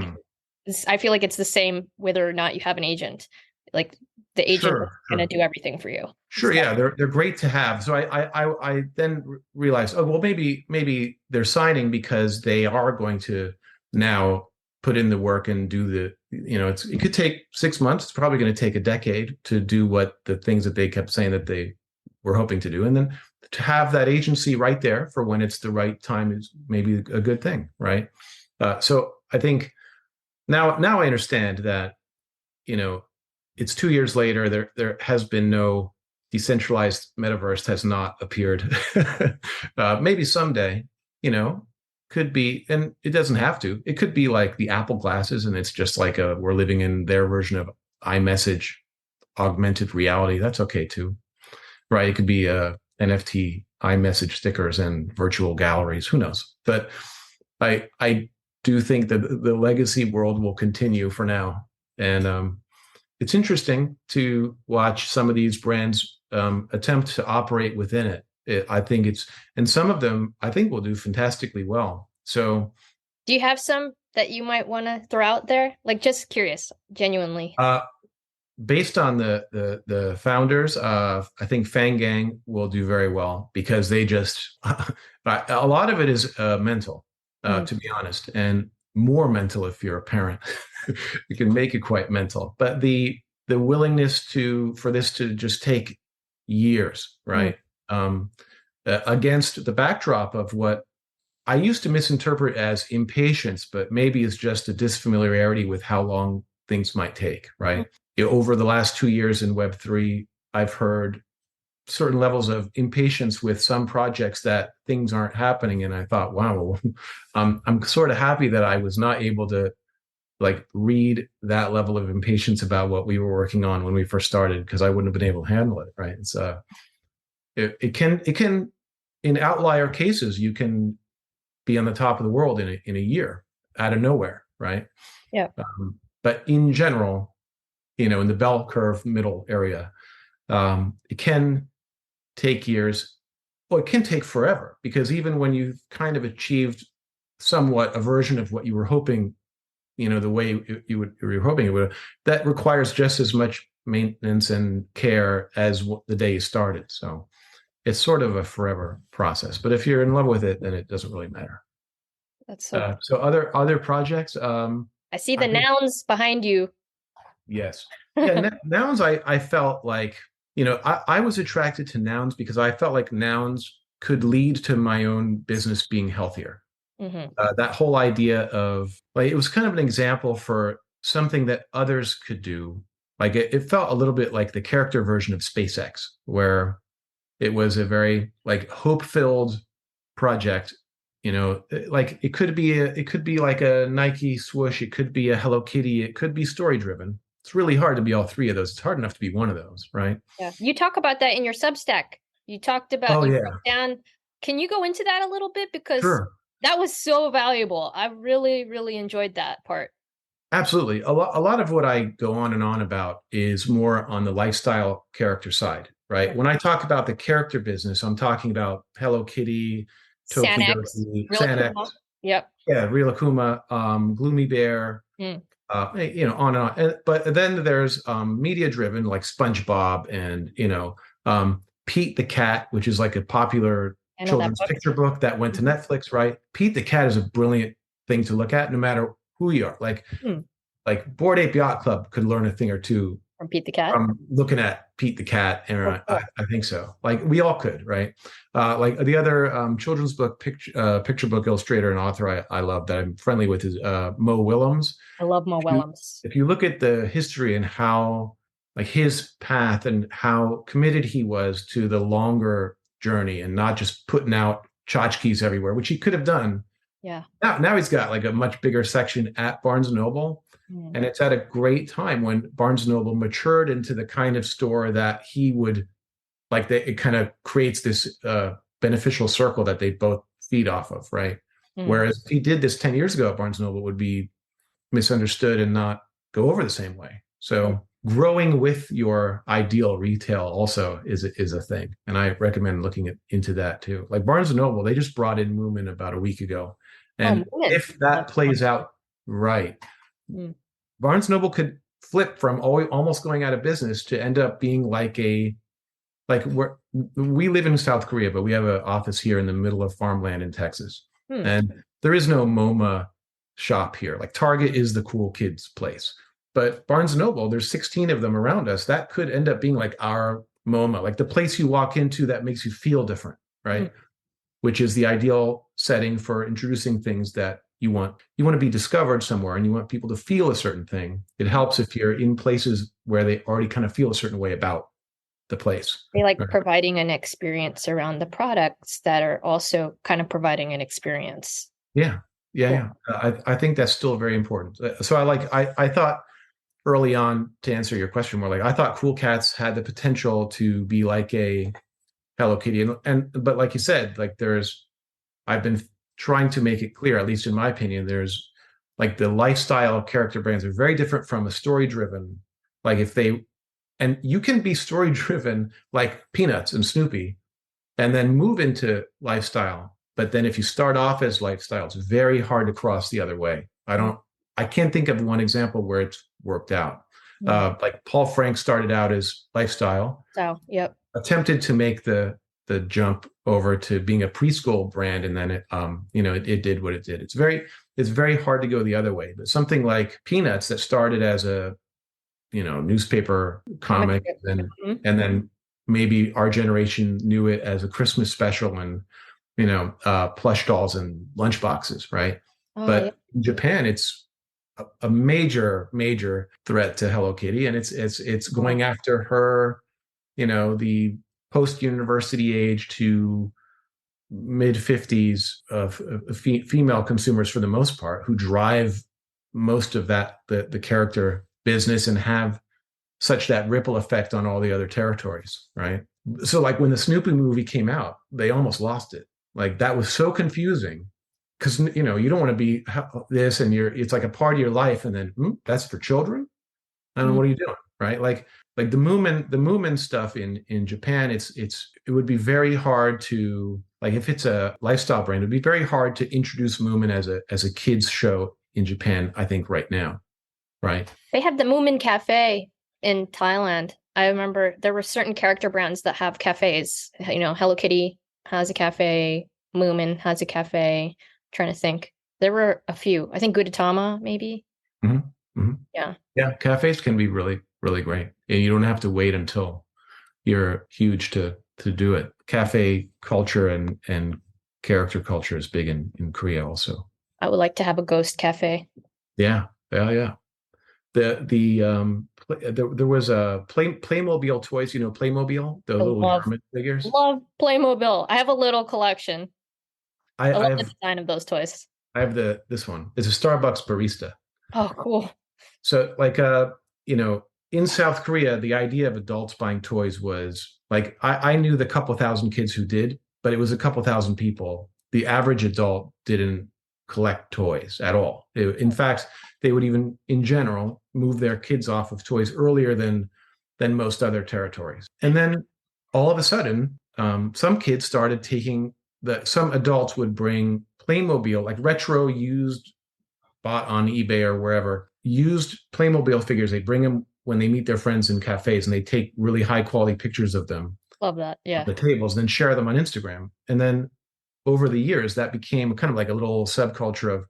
Speaker 2: I feel like it's the same whether or not you have an agent. Like, the agent is going to do everything for you.
Speaker 3: Sure. So, yeah. They're great to have. So I then realized, oh, well, maybe they're signing because they are going to now put in the work and do it could take 6 months. It's probably going to take a decade to do what the things that they kept saying that they were hoping to do. And then to have that agency right there for when it's the right time is maybe a good thing. Right. So I think now I understand that, it's 2 years later, there has been no decentralized metaverse has not appeared. Maybe someday, could be, and it doesn't have to. It could be like the Apple glasses, and it's just like we're living in their version of iMessage, augmented reality. That's okay too, right? It could be NFT iMessage stickers and virtual galleries. Who knows? But I do think that the legacy world will continue for now. And it's interesting to watch some of these brands attempt to operate within it. I think and some of them I think will do fantastically well. So,
Speaker 2: do you have some that you might want to throw out there? Like, just curious, genuinely.
Speaker 3: Based on the founders, I think Fang Gang will do very well because they just a lot of it is mental, to be honest, and more mental if you're a parent. You can make it quite mental, but the willingness for this to just take years, right? Against the backdrop of what I used to misinterpret as impatience, but maybe it's just a disfamiliarity with how long things might take, right? Over the last 2 years in Web3, I've heard certain levels of impatience with some projects that things aren't happening. And I thought, wow, I'm sort of happy that I was not able to like read that level of impatience about what we were working on when we first started, because I wouldn't have been able to handle it, right? It's it can in outlier cases, you can be on the top of the world in a year out of nowhere, right?
Speaker 2: Yeah.
Speaker 3: But in general, in the bell curve middle area, it can take years. Well, it can take forever, because even when you've kind of achieved somewhat a version of what you were hoping, the way you were hoping it would, that requires just as much maintenance and care as the day you started. So it's sort of a forever process. But if you're in love with it, then it doesn't really matter.
Speaker 2: That's so.
Speaker 3: So other projects.
Speaker 2: I see the nouns behind you.
Speaker 3: Yes. Yeah, nouns. I felt like, I was attracted to nouns because I felt like nouns could lead to my own business being healthier. That whole idea of like, it was kind of an example for something that others could do. Like it felt a little bit like the character version of SpaceX, where it was a very like hope-filled project. Like it could be like a Nike swoosh, it could be a Hello Kitty, it could be story-driven. It's really hard to be all three of those. It's hard enough to be one of those, right?
Speaker 2: Yeah. You talk about that in your Substack. You talked about broke down. Can you go into that a little bit? Because
Speaker 3: sure.
Speaker 2: That was so valuable. I really, really enjoyed that part.
Speaker 3: Absolutely. A lot of what I go on and on about is more on the lifestyle character side, right? When I talk about the character business, I'm talking about Hello Kitty, Tokidoki, Xanax.
Speaker 2: Yep.
Speaker 3: Yeah, Rilakkuma, Gloomy Bear, on and on. But then there's media-driven like SpongeBob and, Pete the Cat, which is like a popular children's picture book that went to Netflix, right? Pete the Cat is a brilliant thing to look at no matter who you are. Like Bored Ape Yacht Club could learn a thing or two
Speaker 2: from Pete the Cat.
Speaker 3: From looking at Pete the Cat, and I think so. Like we all could, right? Like the other children's book picture book illustrator and author I love that I'm friendly with is Mo Willems.
Speaker 2: I love Mo Willems.
Speaker 3: If you look at the history and how like his path and how committed he was to the longer journey and not just putting out tchotchkes everywhere, which he could have done.
Speaker 2: Yeah.
Speaker 3: Now he's got like a much bigger section at Barnes & Noble. And it's at a great time when Barnes & Noble matured into the kind of store that he would like. It kind of creates this beneficial circle that they both feed off of, right? Whereas if he did this 10 years ago at Barnes & Noble, it would be misunderstood and not go over the same way. So growing with your ideal retail also is a thing. And I recommend looking into that too. Like Barnes & Noble, they just brought in Moomin about a week ago. And if that plays out right, Barnes & Noble could flip from almost going out of business to end up being like we live in South Korea, but we have an office here in the middle of farmland in Texas. And there is no MoMA shop here. Like Target is the cool kids place. But Barnes & Noble, there's 16 of them around us. That could end up being like our MoMA, like the place you walk into that makes you feel different, right? Which is the ideal setting for introducing things that you want to be discovered somewhere, and you want people to feel a certain thing. It helps if you're in places where they already kind of feel a certain way about the place.
Speaker 2: They like providing an experience around the products that are also kind of providing an experience.
Speaker 3: Yeah. I think that's still very important. So I thought early on, to answer your question more, like I thought Cool Cats had the potential to be like a Hello Kitty, but like you said, like I've been trying to make it clear, at least in my opinion, there's like the lifestyle character brands are very different from a story driven. Like if they, and you can be story driven like Peanuts and Snoopy and then move into lifestyle. But then if you start off as lifestyle, it's very hard to cross the other way. I can't think of one example where it's worked out. Like Paul Frank started out as lifestyle.
Speaker 2: So, yep.
Speaker 3: Attempted to make the jump over to being a preschool brand, and then it did what it did. It's very hard to go the other way. But something like Peanuts that started as a newspaper comic, and then maybe our generation knew it as a Christmas special and plush dolls and lunchboxes, right? But in Japan, it's a major threat to Hello Kitty, and it's going after her, the post-university age to mid-50s of female consumers for the most part, who drive most of that the character business and have such that ripple effect on all the other territories, right? So like when the Snoopy movie came out, they almost lost it. Like that was so confusing because you don't want to be this and it's like a part of your life, and then that's for children. I don't know, what are you doing, right? Like the Moomin stuff in Japan, it would be very hard to, like, if it's a lifestyle brand, it'd be very hard to introduce Moomin as a kids show in Japan, I think, right now, right?
Speaker 2: They have the Moomin Cafe in Thailand. I remember there were certain character brands that have cafes. Hello Kitty has a cafe, Moomin has a cafe. I'm trying to think. There were a few. I think Gudetama, maybe.
Speaker 3: Mm-hmm. Mm-hmm. Yeah. Cafes can be really, really great. And you don't have to wait until you're huge to do it. Cafe culture and character culture is big in Korea also.
Speaker 2: I would like to have a ghost cafe.
Speaker 3: Yeah. There was a Playmobil toys, Playmobil, the little German figures.
Speaker 2: Love Playmobil. I have a little collection. I love the design of those toys.
Speaker 3: I have this one. It's a Starbucks barista.
Speaker 2: Oh, cool.
Speaker 3: So like, in South Korea, the idea of adults buying toys was like, I knew the couple thousand kids who did, but it was a couple thousand people. The average adult didn't collect toys at all. In fact, they would even, in general, move their kids off of toys earlier than most other territories. And then all of a sudden, some kids started taking some adults would bring Playmobil, like retro used, bought on eBay or wherever, used Playmobil figures. They bring them when they meet their friends in cafes, and they take really high quality pictures of them.
Speaker 2: Love that. Yeah.
Speaker 3: The tables, then share them on Instagram. And then over the years, that became kind of like a little subculture of,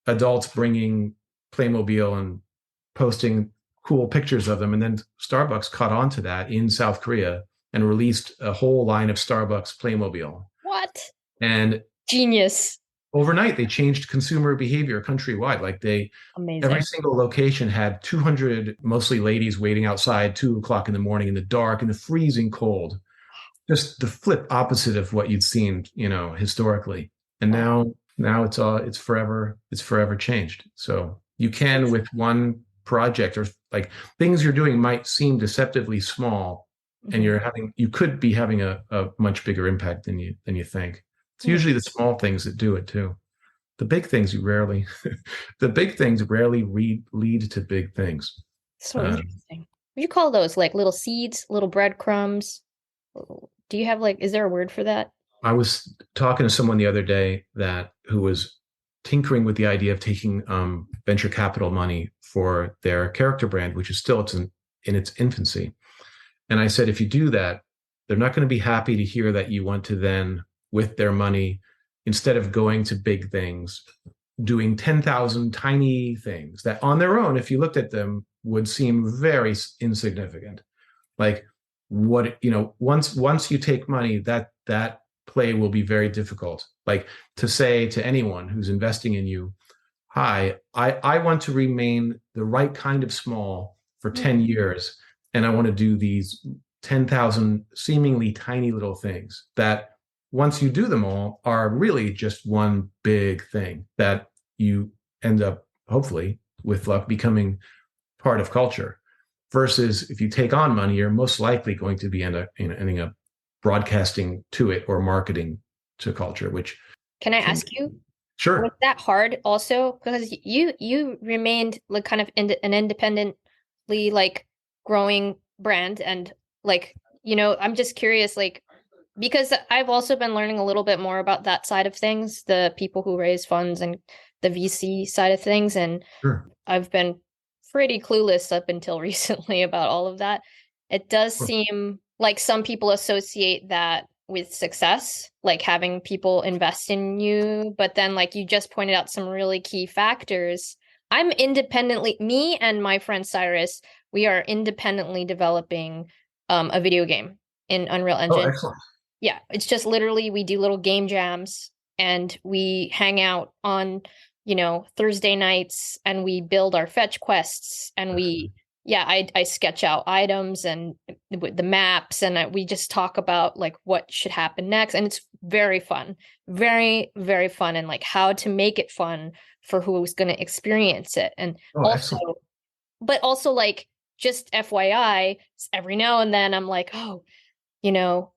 Speaker 3: adults bringing Playmobil and posting cool pictures of them. And then Starbucks caught on to that in South Korea and released a whole line of Starbucks Playmobil.
Speaker 2: What?
Speaker 3: And
Speaker 2: genius.
Speaker 3: Overnight, they changed consumer behavior countrywide. Like
Speaker 2: Amazing.
Speaker 3: Every single location had 200, mostly ladies, waiting outside 2:00 in the morning in the dark, in the freezing cold. Just the flip opposite of what you'd seen, historically. And now it's forever changed. So you can, with one project, or like things you're doing might seem deceptively small, and you could be having a much bigger impact than you think. It's usually the small things that do it too. The big things rarely lead to big things.
Speaker 2: So interesting. What do you call those? Like little seeds, little breadcrumbs? Do you have is there a word for that?
Speaker 3: I was talking to someone the other day who was tinkering with the idea of taking venture capital money for their character brand, which is still in its infancy. And I said, if you do that, they're not going to be happy to hear that you want to then, with their money, instead of going to big things, doing 10,000 tiny things that on their own, if you looked at them, would seem very insignificant. Like once you take money, that play will be very difficult. Like to say to anyone who's investing in you, hi, I want to remain the right kind of small for 10 years. And I want to do these 10,000 seemingly tiny little things that once you do them all are really just one big thing that you end up, hopefully, with luck, becoming part of culture. Versus if you take on money, you're most likely going to be ending up broadcasting to it or marketing to culture, which
Speaker 2: Can I ask you, was
Speaker 3: Sure.
Speaker 2: that hard also? Because you remained like kind of an independently like growing brand and like, I'm just curious, like, because I've also been learning a little bit more about that side of things, the people who raise funds and the VC side of things. And
Speaker 3: Sure.
Speaker 2: I've been pretty clueless up until recently about all of that. It does
Speaker 3: Sure.
Speaker 2: seem like some people associate that with success, like having people invest in you. But then, like you just pointed out some really key factors. I'm independently, me and my friend Cyrus, we are independently developing a video game in Unreal
Speaker 3: Oh,
Speaker 2: Engine.
Speaker 3: excellent.
Speaker 2: Yeah, it's just literally we do little game jams and we hang out on, Thursday nights and we build our fetch quests and I sketch out items and the maps and we just talk about like what should happen next. And it's very fun, very, very fun. And like how to make it fun for who's going to experience it. And
Speaker 3: Oh,
Speaker 2: also,
Speaker 3: excellent.
Speaker 2: but also like just FYI, every now and then I'm like, oh,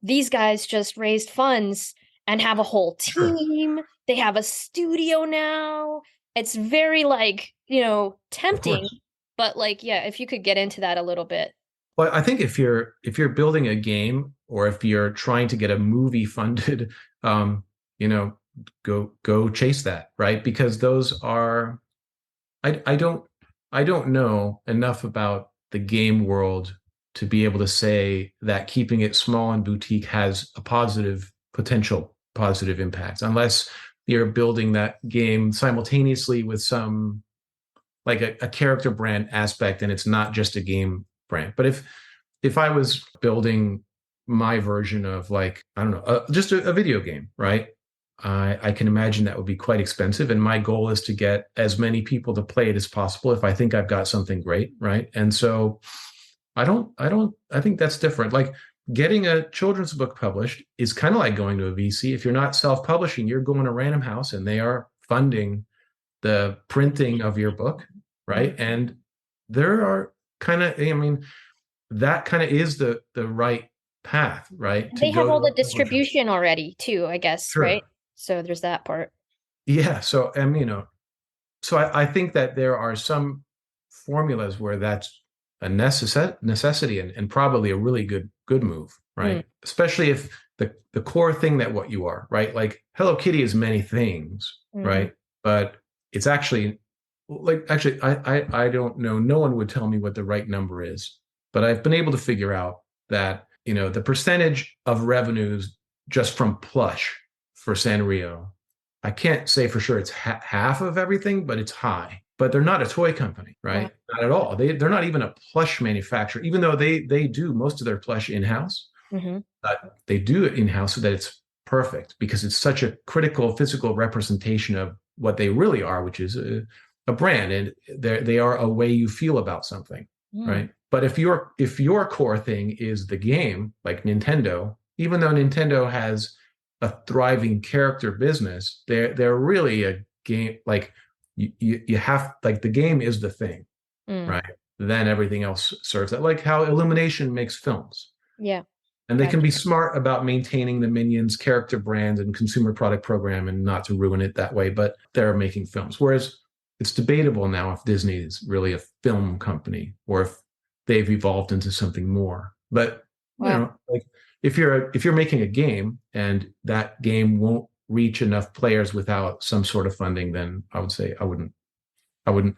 Speaker 2: these guys just raised funds and have a whole
Speaker 3: Sure.
Speaker 2: team. They have a studio now. It's very like,
Speaker 3: Of
Speaker 2: tempting,
Speaker 3: course.
Speaker 2: but like, yeah, if you could get into that a little bit.
Speaker 3: Well, I think if you're building a game or if you're trying to get a movie funded, um, you know, go chase that, right? Because those are I don't know enough about the game world to be able to say that keeping it small and boutique has a potential positive impact, unless you're building that game simultaneously with some like a character brand aspect and it's not just a game brand. But if I was building my version of like, I don't know, just a video game, right? I can imagine that would be quite expensive. And my goal is to get as many people to play it as possible if I think I've got something great, right? And so I think that's different. Like getting a children's book published is kind of like going to a VC. If you're not self-publishing, you're going to Random House and they are funding the printing of your book, right? And there are kind of, I mean, that kind of is the right path, right? To
Speaker 2: They have
Speaker 3: go
Speaker 2: all
Speaker 3: to a
Speaker 2: the
Speaker 3: publisher.
Speaker 2: distribution already too, I guess, right?
Speaker 3: Sure.
Speaker 2: So there's that part.
Speaker 3: Yeah. So, so I think that there are some formulas where that's a necessity and probably a really good move,
Speaker 2: Mm,
Speaker 3: right? Especially if the core thing that what you are, right? Like Hello Kitty is many things,
Speaker 2: hmm.
Speaker 3: right? But it's actually like actually I don't know. No one would tell me what the right number is, but I've been able to figure out that the percentage of revenues just from plush for Sanrio, I can't say for sure it's half of everything, but it's high. But they're not a toy company,
Speaker 2: Wow.
Speaker 3: right? Not at all. They're not even a plush manufacturer, even though they do most of their plush in-house.
Speaker 2: Hmm.
Speaker 3: They do it in-house so that it's perfect because it's such a critical physical representation of what they really are, which is a brand, and they are a way you feel about something,
Speaker 2: Mm.
Speaker 3: right? But if your core thing is the game, like Nintendo, even though Nintendo has a thriving character business, they're really a game like you have like the game is the thing,
Speaker 2: Mm.
Speaker 3: right? Then everything else serves that, like how Illumination makes films.
Speaker 2: Yeah.
Speaker 3: And they can
Speaker 2: Gotcha.
Speaker 3: be smart about maintaining the Minions character brand and consumer product program and not to ruin it that way, but they're making films. Whereas it's debatable now if Disney is really a film company or if they've evolved into something more. But
Speaker 2: Wow.
Speaker 3: like if you're making a game and that game won't reach enough players without some sort of funding, then I would say I wouldn't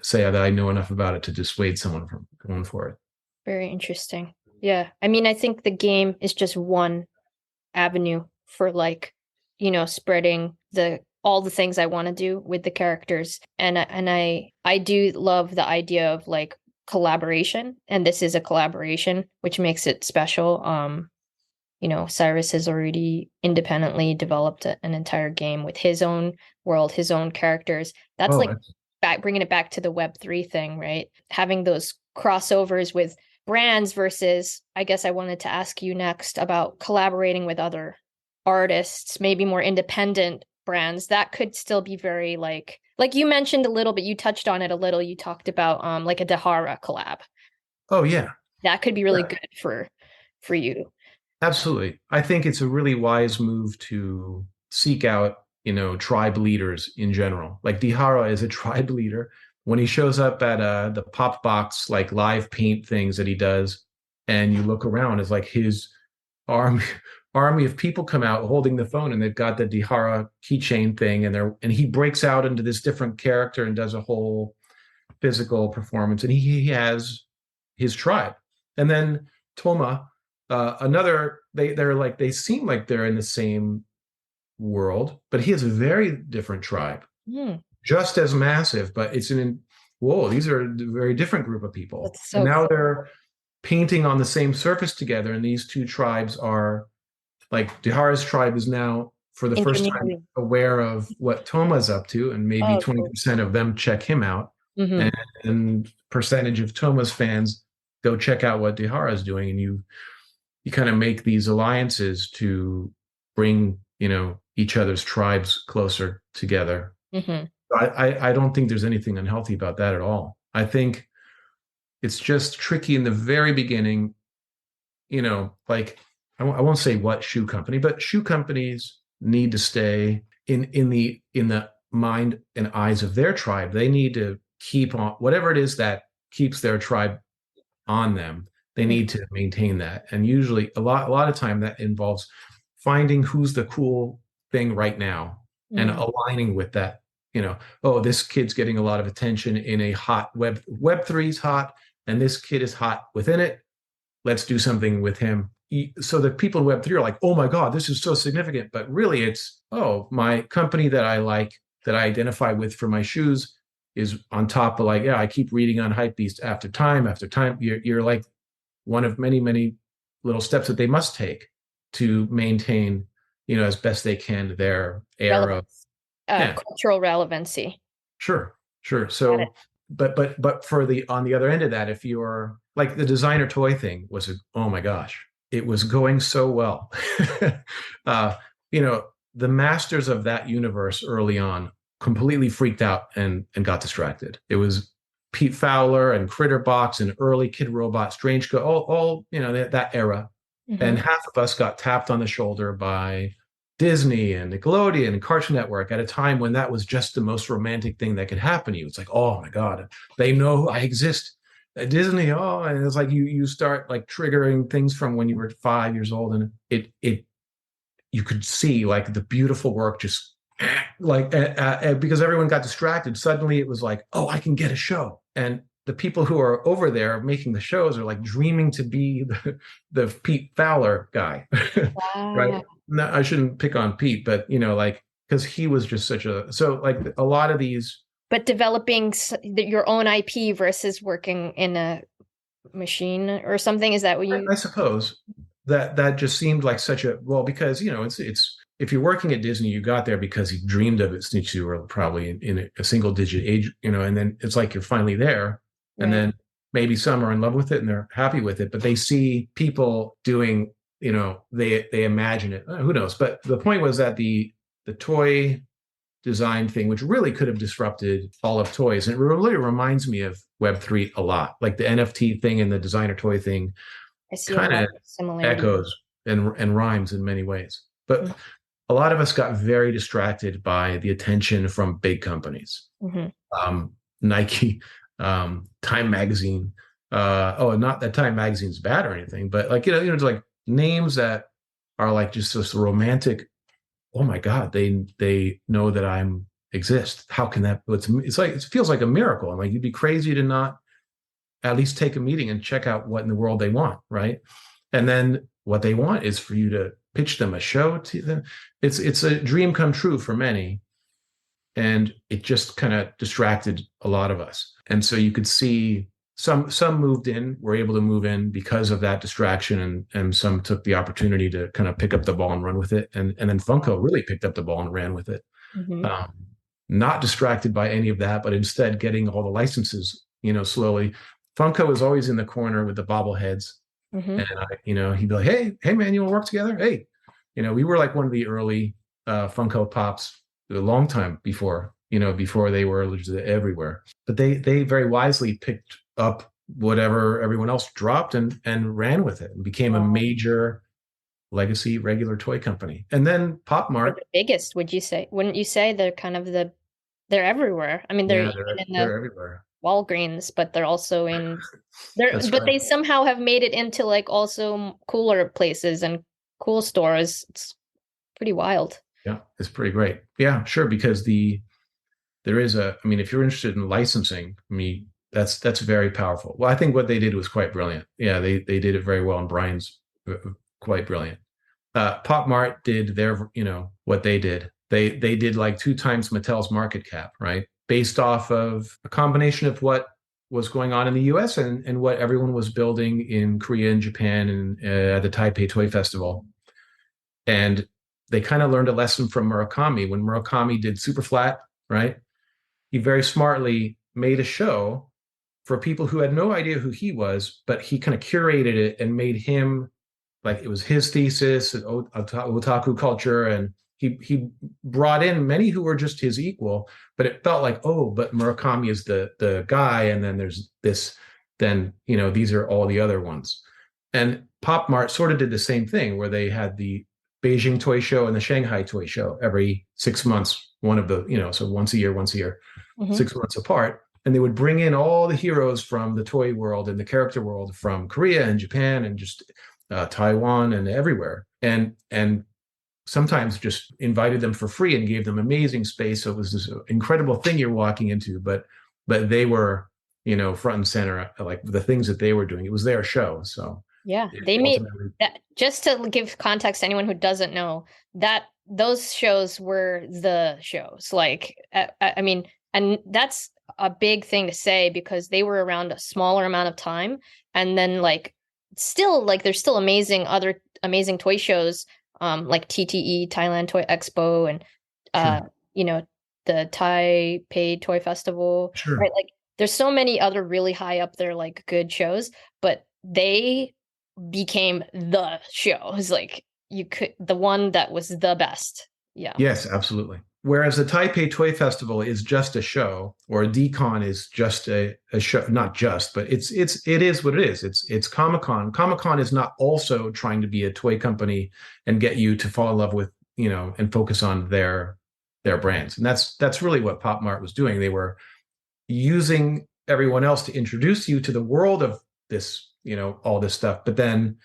Speaker 3: say that I know enough about it to dissuade someone from going for it.
Speaker 2: Very interesting. Yeah. I mean, I think the game is just one avenue for like, spreading the all the things I want to do with the characters. And I do love the idea of like collaboration, and this is a collaboration, which makes it special. Cyrus has already independently developed an entire game with his own world, his own characters. That's
Speaker 3: Oh,
Speaker 2: like bringing it back to the Web3 thing, right? Having those crossovers with brands versus, I guess I wanted to ask you next about collaborating with other artists, maybe more independent brands. That could still be very like you mentioned a little bit, you touched on it a little. You talked about like a Dahara collab.
Speaker 3: oh yeah.
Speaker 2: That could be really
Speaker 3: Yeah.
Speaker 2: good for you.
Speaker 3: Absolutely. I think it's a really wise move to seek out tribe leaders in general. Like Dihara is a tribe leader. When he shows up at the pop box, like live paint things that he does, and you look around, it's like his army army of people come out holding the phone, and they've got the Dihara keychain thing, and he breaks out into this different character and does a whole physical performance, and he has his tribe. And then Toma, they seem like they're in the same world, but he has a very different tribe, just as massive, but these are a very different group of people.
Speaker 2: That's so
Speaker 3: and now
Speaker 2: cool.
Speaker 3: they're painting on the same surface together, and these two tribes are like Dihara's tribe is now for the first time aware of what Toma's up to, and maybe 20% of them check him out, and percentage of Toma's fans go check out what Dihara's doing, and you kind of make these alliances to bring each other's tribes closer together. I don't think there's anything unhealthy about that at all. I think it's just tricky in the very beginning, like I won't say what shoe company, but shoe companies need to stay in the mind and eyes of their tribe. They need to keep on whatever it is that keeps their tribe on them. They need to maintain that. And usually a lot of time that involves finding who's the cool thing right now and aligning with that. This kid's getting a lot of attention in a hot Web3's hot, and this kid is hot within it. Let's do something with him. So the people in Web3 are like, oh my God, this is so significant. But really it's, my company that I like, that I identify with for my shoes is on top of I keep reading on Hypebeast after time after time. You're like one of many, many little steps that they must take to maintain, as best they can their era.
Speaker 2: Cultural relevancy.
Speaker 3: Sure. So, but for on the other end of that, if you're like the designer toy thing oh my gosh, it was going so well. The masters of that universe early on completely freaked out and got distracted. It was Pete Fowler and Critterbox and early Kid Robot, Strange Co, all that era. And half of us got tapped on the shoulder by Disney and Nickelodeon and Cartoon Network at a time when that was just the most romantic thing that could happen to you. It's like, oh my God, they know I exist. At Disney, and it's like you start like triggering things from when you were 5 years old, and you could see like the beautiful work just like because everyone got distracted. Suddenly it was like, oh, I can get a show, and the people who are over there making the shows are like dreaming to be the Pete Fowler guy. Wow. Right? No, I shouldn't pick on Pete, but because he was just so a lot of these.
Speaker 2: But developing your own IP versus working in a machine or something, is that what you?
Speaker 3: I suppose that just seemed like because it's if you're working at Disney, you got there because you dreamed of it since you were probably in a single digit age, and then it's like you're finally there. And then maybe some are in love with it and they're happy with it, but they see people doing, they imagine it. Who knows? But the point was that the toy design thing, which really could have disrupted all of toys, and it really reminds me of Web3 a lot. Like the NFT thing and the designer toy thing kind of echoes and rhymes in many ways. But a lot of us got very distracted by the attention from big companies. Nike, Time Magazine. Not that Time Magazine's bad or anything, but it's like names that are like just this romantic. Oh my God, they know that I'm exist. How can that? It's like it feels like a miracle. I'm like, you'd be crazy to not at least take a meeting and check out what in the world they want, right? And then what they want is for you to pitch them a show to them. It's a dream come true for many. And it just kind of distracted a lot of us. And so you could see some were able to move in because of that distraction, and some took the opportunity to kind of pick up the ball and run with it. And then Funko really picked up the ball and ran with it. Not distracted by any of that, but instead getting all the licenses, slowly. Funko was always in the corner with the bobbleheads. And he'd be like, hey man, you want to work together? Hey, we were like one of the early Funko Pops a long time before they were legit everywhere. But they very wisely picked up whatever everyone else dropped and ran with it and became a major legacy regular toy company. And then Pop
Speaker 2: They're
Speaker 3: Mart.
Speaker 2: the biggest, would you say? Wouldn't you say they're kind of they're everywhere? I mean, they're
Speaker 3: Yeah,
Speaker 2: even in the
Speaker 3: they're everywhere.
Speaker 2: Walgreens, but they're also
Speaker 3: That's
Speaker 2: but
Speaker 3: right.
Speaker 2: they somehow have made it into like also cooler places and cool stores. It's pretty wild.
Speaker 3: Yeah, it's pretty great. Yeah, sure. Because there is I mean, if you're interested in licensing, I mean, that's very powerful. Well, I think what they did was quite brilliant. Yeah, they did it very well, and Brian's quite brilliant. Pop Mart did their, what they did. They did like two times Mattel's market cap, right? Based off of a combination of what was going on in the US and what everyone was building in Korea and Japan and at the Taipei Toy Festival. And they kind of learned a lesson from Murakami when Murakami did Super Flat, right? He very smartly made a show for people who had no idea who he was, but he kind of curated it and made him like it was his thesis, otaku culture, and he brought in many who were just his equal, but it felt like, oh, but Murakami is the guy, and then there's this, then these are all the other ones. And Pop Mart sort of did the same thing where they had the Beijing Toy Show and the Shanghai Toy Show every 6 months, one of the, so once a year,
Speaker 2: Mm-hmm.
Speaker 3: 6 months apart. And they would bring in all the heroes from the toy world and the character world from Korea and Japan and just Taiwan and everywhere. And sometimes just invited them for free and gave them amazing space. So it was this incredible thing you're walking into, but they were, front and center, like the things that they were doing. It was their show. So
Speaker 2: Yeah, they made that. Just to give context to anyone who doesn't know, that those shows were the shows. Like, I mean, and that's a big thing to say because they were around a smaller amount of time, and then like still like there's still other amazing toy shows, like TTE Thailand Toy Expo and
Speaker 3: Sure.
Speaker 2: The Taipei Toy Festival,
Speaker 3: Sure.
Speaker 2: right? Like there's so many other really high up there like good shows, but they became the show. It was like the one that was the best. Yeah.
Speaker 3: Yes, absolutely. Whereas the Taipei Toy Festival is just a show, or DCon is just a show, not just, but it is what it is. It's Comic-Con. Comic-Con is not also trying to be a toy company and get you to fall in love with, and focus on their brands. And that's really what Pop Mart was doing. They were using everyone else to introduce you to the world of this, all this stuff, but then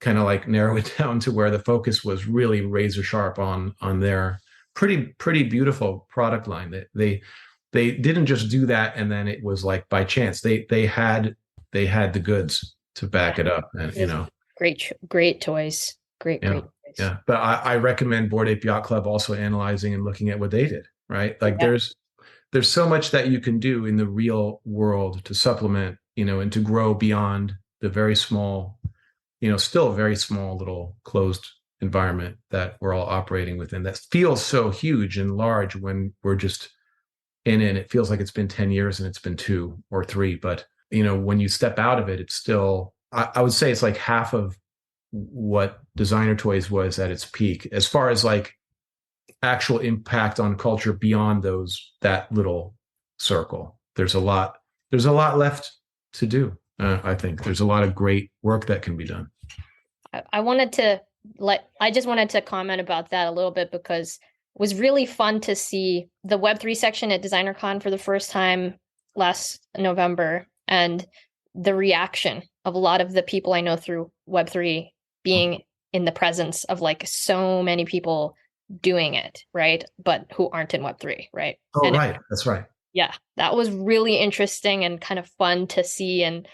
Speaker 3: kind of like narrow it down to where the focus was really razor sharp on their pretty beautiful product line. That they didn't just do that and then it was like by chance. They had the goods to back it up, and
Speaker 2: great toys. Great toys.
Speaker 3: Yeah. But I recommend Board Ape Yacht Club also analyzing and looking at what they did, right? Like there's so much that you can do in the real world to supplement, and to grow beyond the very small, still very small little closed environment that we're all operating within that feels so huge and large when we're just in it. It feels like it's been 10 years and it's been 2 or 3. But, when you step out of it, it's still, I would say it's like half of what designer toys was at its peak, as far as like actual impact on culture beyond that little circle. There's a lot left to do. I think there's a lot of great work that can be done.
Speaker 2: I just wanted to comment about that a little bit because it was really fun to see the Web3 section at DesignerCon for the first time last November, and the reaction of a lot of the people I know through Web3 being in the presence of like so many people doing it, right? But who aren't in Web3, right?
Speaker 3: Oh, right. That's right.
Speaker 2: Yeah, that was really interesting and kind of fun to see and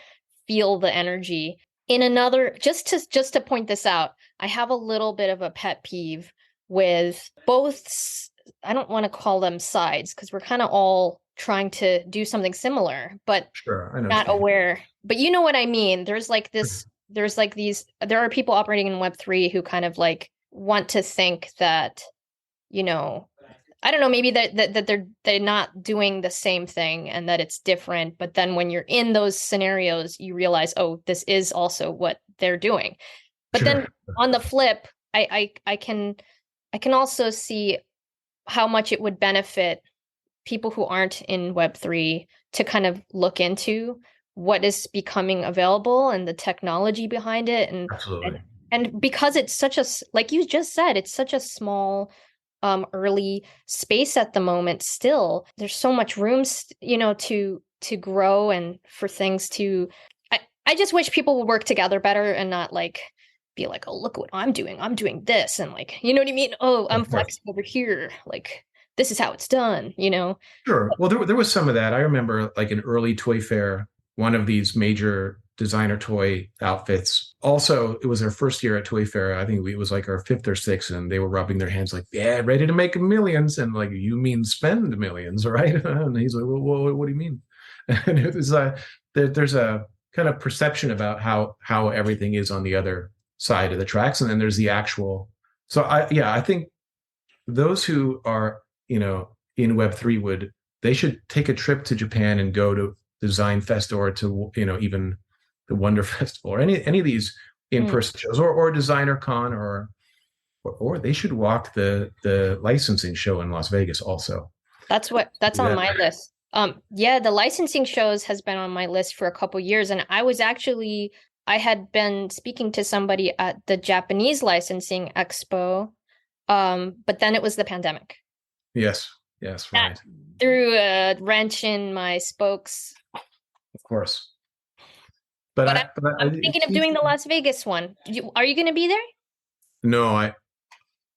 Speaker 2: feel the energy. In another, just to point this out, I have a little bit of a pet peeve with both. I don't want to call them sides because we're kind of all trying to do something similar, but
Speaker 3: sure, I know
Speaker 2: not aware. But you know what I mean? There's like this. There's like these. There are people operating in Web3 who kind of like want to think that, I don't know, maybe that they're not doing the same thing and that it's different. But then when you're in those scenarios, you realize, oh, this is also what they're doing. But then on the flip, I can also see how much it would benefit people who aren't in Web3 to kind of look into what is becoming available and the technology behind it, and And because it's such a, like you just said, it's such a small, early space at the moment. Still, there's so much room, to grow and for things to. I just wish people would work together better and not like be like, oh, look what I'm doing. I'm doing this, and like, you know what I mean? Oh, I'm
Speaker 3: Of course.
Speaker 2: flexing over here. Like, this is how it's done. You know?
Speaker 3: Sure. Well, there was some of that. I remember like an early toy fair, one of these major designer toy outfits. Also, it was their first year at Toy Fair. I think it was like our fifth or sixth, and they were rubbing their hands like, yeah, ready to make millions. And like, you mean spend millions, right? And he's like, well, what do you mean? And it was there's a kind of perception about how everything is on the other side of the tracks. And then there's the actual. So I think those who are, in Web3 they should take a trip to Japan and go to Design Fest or to, even the Wonder Festival or any of these in-person shows or Designer Con or they should walk the licensing show in Las Vegas also.
Speaker 2: That's on my list. Yeah, the licensing shows has been on my list for a couple years, and I had been speaking to somebody at the Japanese licensing expo, but then it was the pandemic.
Speaker 3: Yes, right.
Speaker 2: That threw a wrench in my spokes.
Speaker 3: Of course.
Speaker 2: But I'm thinking of doing the Las Vegas one. Are you going to be there?
Speaker 3: No,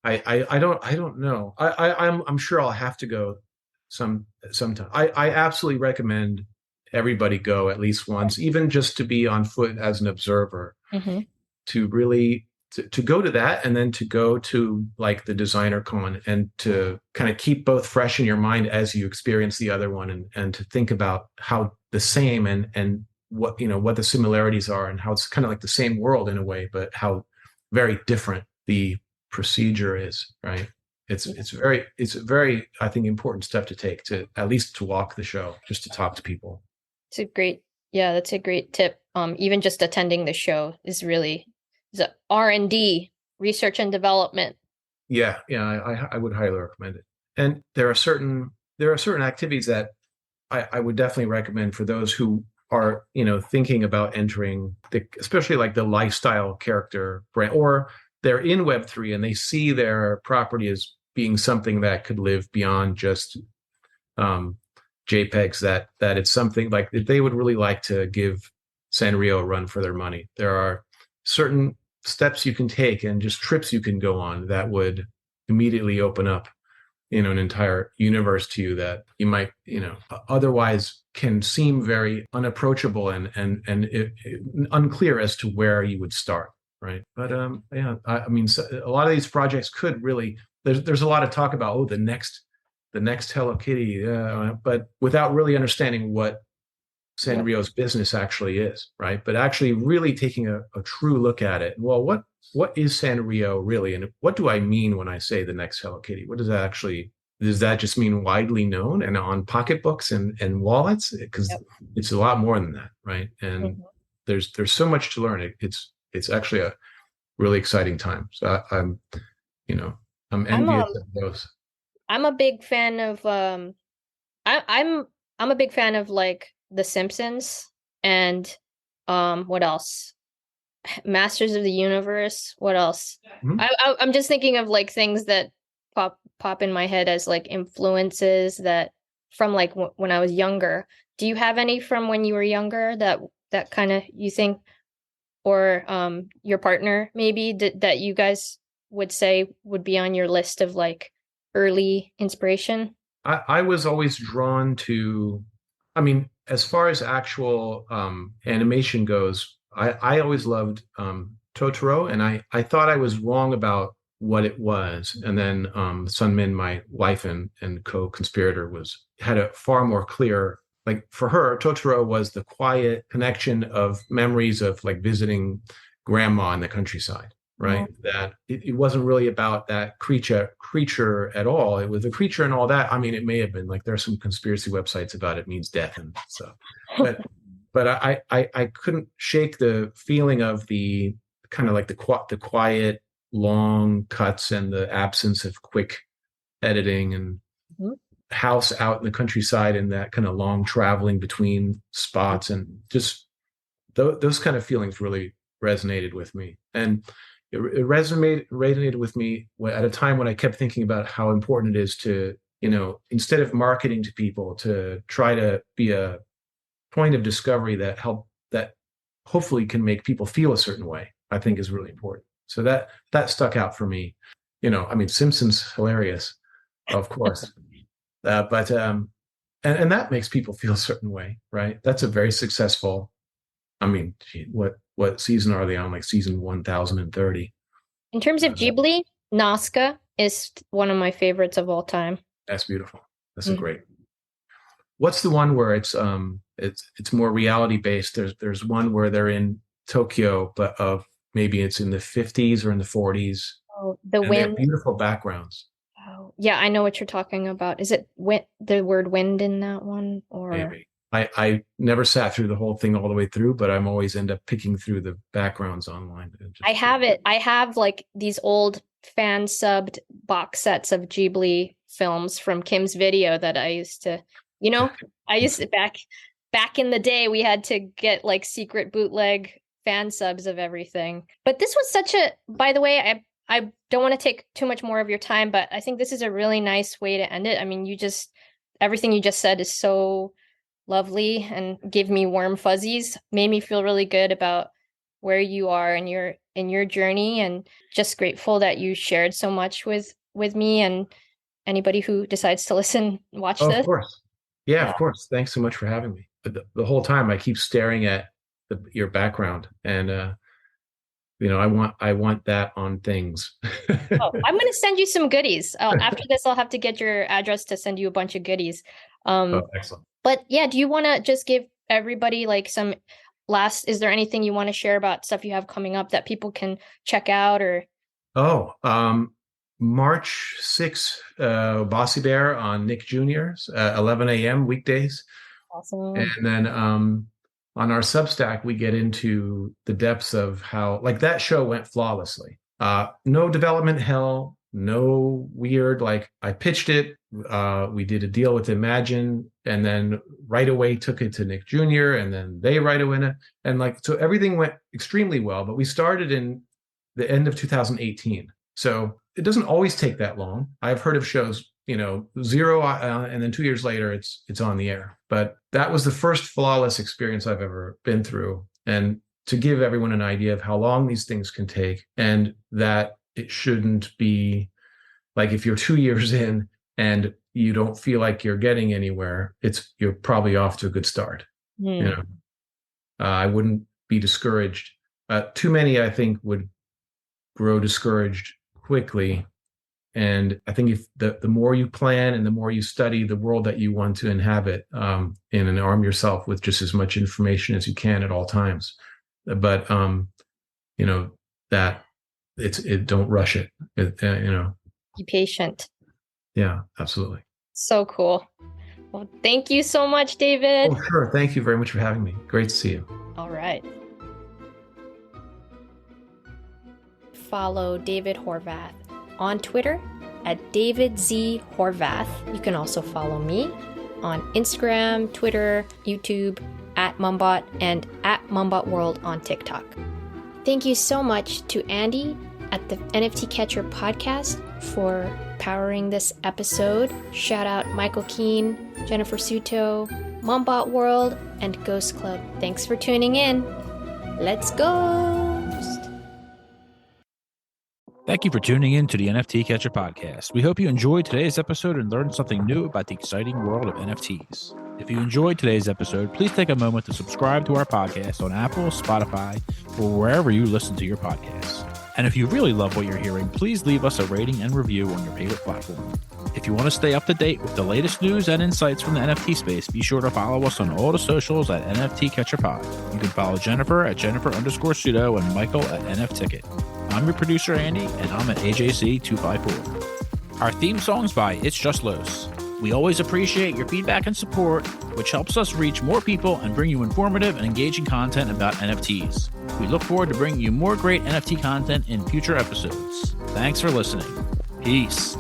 Speaker 3: I don't know. I'm sure I'll have to go sometime. I absolutely recommend everybody go at least once, even just to be on foot as an observer, to really to go to that, and then to go to like the Designer Con and to kind of keep both fresh in your mind as you experience the other one, and to think about how the same and what the similarities are, and how it's kind of like the same world in a way, but how very different the procedure is, right? It's a very, I think, important step to take, to at least to walk the show, just to talk to people.
Speaker 2: That's a great tip. Even just attending the show is a R&D, research and development.
Speaker 3: Yeah, I would highly recommend it. And there are certain activities that I would definitely recommend for those who are, thinking about entering especially like the lifestyle character brand, or they're in Web3 and they see their property as being something that could live beyond just JPEGs, that it's something like that they would really like to give Sanrio a run for their money. There are certain steps you can take and just trips you can go on that would immediately open up, an entire universe to you that you might, otherwise can seem very unapproachable and unclear as to where you would start, right? But I mean, a lot of these projects could really. There's a lot of talk about the next Hello Kitty, but without really understanding what Sanrio's business actually is, right? But actually really taking a true look at it. Well, what is Sanrio really, and what do I mean when I say the next Hello Kitty? What does that actually? Does that just mean widely known and on pocketbooks and wallets? Because it's a lot more than that, right? And there's so much to learn. It's actually a really exciting time. So I'm envious of those.
Speaker 2: I'm a big fan of I'm a big fan of like The Simpsons and what else? Masters of the Universe. What else? I'm just thinking of like things that pop in my head as like influences that from like when I was younger. Do you have any from when you were younger that kind of you think, or your partner maybe that you guys would say would be on your list of like early inspiration?
Speaker 3: I was always drawn to, I mean, as far as actual animation goes, I always loved Totoro, and I thought I was wrong about what it was. And then Sunmin, my wife and co-conspirator, had a far more clear, like for her, Totoro was the quiet connection of memories of like visiting grandma in the countryside. Right. That it wasn't really about that creature at all. It was the creature and all that. I mean, it may have been like, there's some conspiracy websites about it means death and stuff, but I couldn't shake the feeling of the kind of like the quiet, long cuts and the absence of quick editing and house out in the countryside and that kind of long traveling between spots, and just those kind of feelings really resonated with me. And resonated with me at a time when I kept thinking about how important it is to, instead of marketing to people, to try to be a point of discovery that hopefully can make people feel a certain way, I think is really important. So that stuck out for me. Simpsons hilarious, of course, but and that makes people feel a certain way, right? That's a very successful. What season are they on? Like season 1030.
Speaker 2: In terms of Ghibli, Nazca is one of my favorites of all time.
Speaker 3: That's beautiful. That's a great. What's the one where it's more reality based? There's one where they're in Tokyo, but maybe it's in the 50s or in the 40s.
Speaker 2: Oh, the wind.
Speaker 3: Beautiful backgrounds.
Speaker 2: Oh, yeah, I know what you're talking about. Is it the word wind in that one? Or
Speaker 3: maybe. I never sat through the whole thing all the way through, but I'm always end up picking through the backgrounds online.
Speaker 2: I have it. I have like these old fan subbed box sets of Ghibli films from Kim's Video that I used to, back in the day, we had to get like secret bootleg fan subs of everything. But this was by the way, I don't want to take too much more of your time, but I think this is a really nice way to end it. I mean, everything you just said is so lovely and give me warm fuzzies, made me feel really good about where you are in your journey, and just grateful that you shared so much with me and anybody who decides to watch this.
Speaker 3: Of course. Yeah, of course. Thanks so much for having me. The whole time I keep staring at your background, and I want that on things.
Speaker 2: I'm going to send you some goodies. After this, I'll have to get your address to send you a bunch of goodies.
Speaker 3: Excellent.
Speaker 2: But yeah, do you want to just give everybody like some is there anything you want to share about stuff you have coming up that people can check out or?
Speaker 3: March 6th, Bossy Bear on Nick Jr.'s, 11 a.m. weekdays.
Speaker 2: Awesome.
Speaker 3: And then on our Substack, we get into the depths of how, like, that show went flawlessly. No development hell, no weird, like, I pitched it. We did a deal with Imagine, and then right away took it to Nick Jr., and then they right away. And like, so everything went extremely well, but we started in the end of 2018. So it doesn't always take that long. I've heard of shows, 0, and then 2 years later, it's on the air. But that was the first flawless experience I've ever been through. And to give everyone an idea of how long these things can take, and that it shouldn't be like, if you're 2 years in and you don't feel like you're getting anywhere, you're probably off to a good start. I wouldn't be discouraged. Too many, I think, would grow discouraged quickly. And I think if the more you plan and the more you study the world that you want to inhabit, and arm yourself with just as much information as you can at all times, but that don't rush it.
Speaker 2: Be patient.
Speaker 3: Yeah, absolutely.
Speaker 2: So cool. Well, thank you so much, David.
Speaker 3: Oh, sure. Thank you very much for having me. Great to see you.
Speaker 2: All right. Follow David Horvath on Twitter at David Z Horvath. You can also follow me on Instagram, Twitter, YouTube at MUMBOT, and at MUMBOT World on TikTok. Thank you so much to Andy at the NFT Catcher podcast for powering this episode. Shout out Michael Keene, Jennifer Suto, MUMBOT World, and Ghost Club. Thanks for tuning in. Let's go!
Speaker 1: Thank you for tuning in to the NFT Catcher podcast. We hope you enjoyed today's episode and learned something new about the exciting world of NFTs. If you enjoyed today's episode, please take a moment to subscribe to our podcast on Apple, Spotify, or wherever you listen to your podcasts. And if you really love what you're hearing, please leave us a rating and review on your favorite platform. If you want to stay up to date with the latest news and insights from the NFT space, be sure to follow us on all the socials at NFT Catcher Pod. You can follow Jennifer at Jennifer_Sudo and Michael at NFTicket. I'm your producer, Andy, and I'm at AJC254. Our theme song's by It's Just Los. We always appreciate your feedback and support, which helps us reach more people and bring you informative and engaging content about NFTs. We look forward to bringing you more great NFT content in future episodes. Thanks for listening. Peace.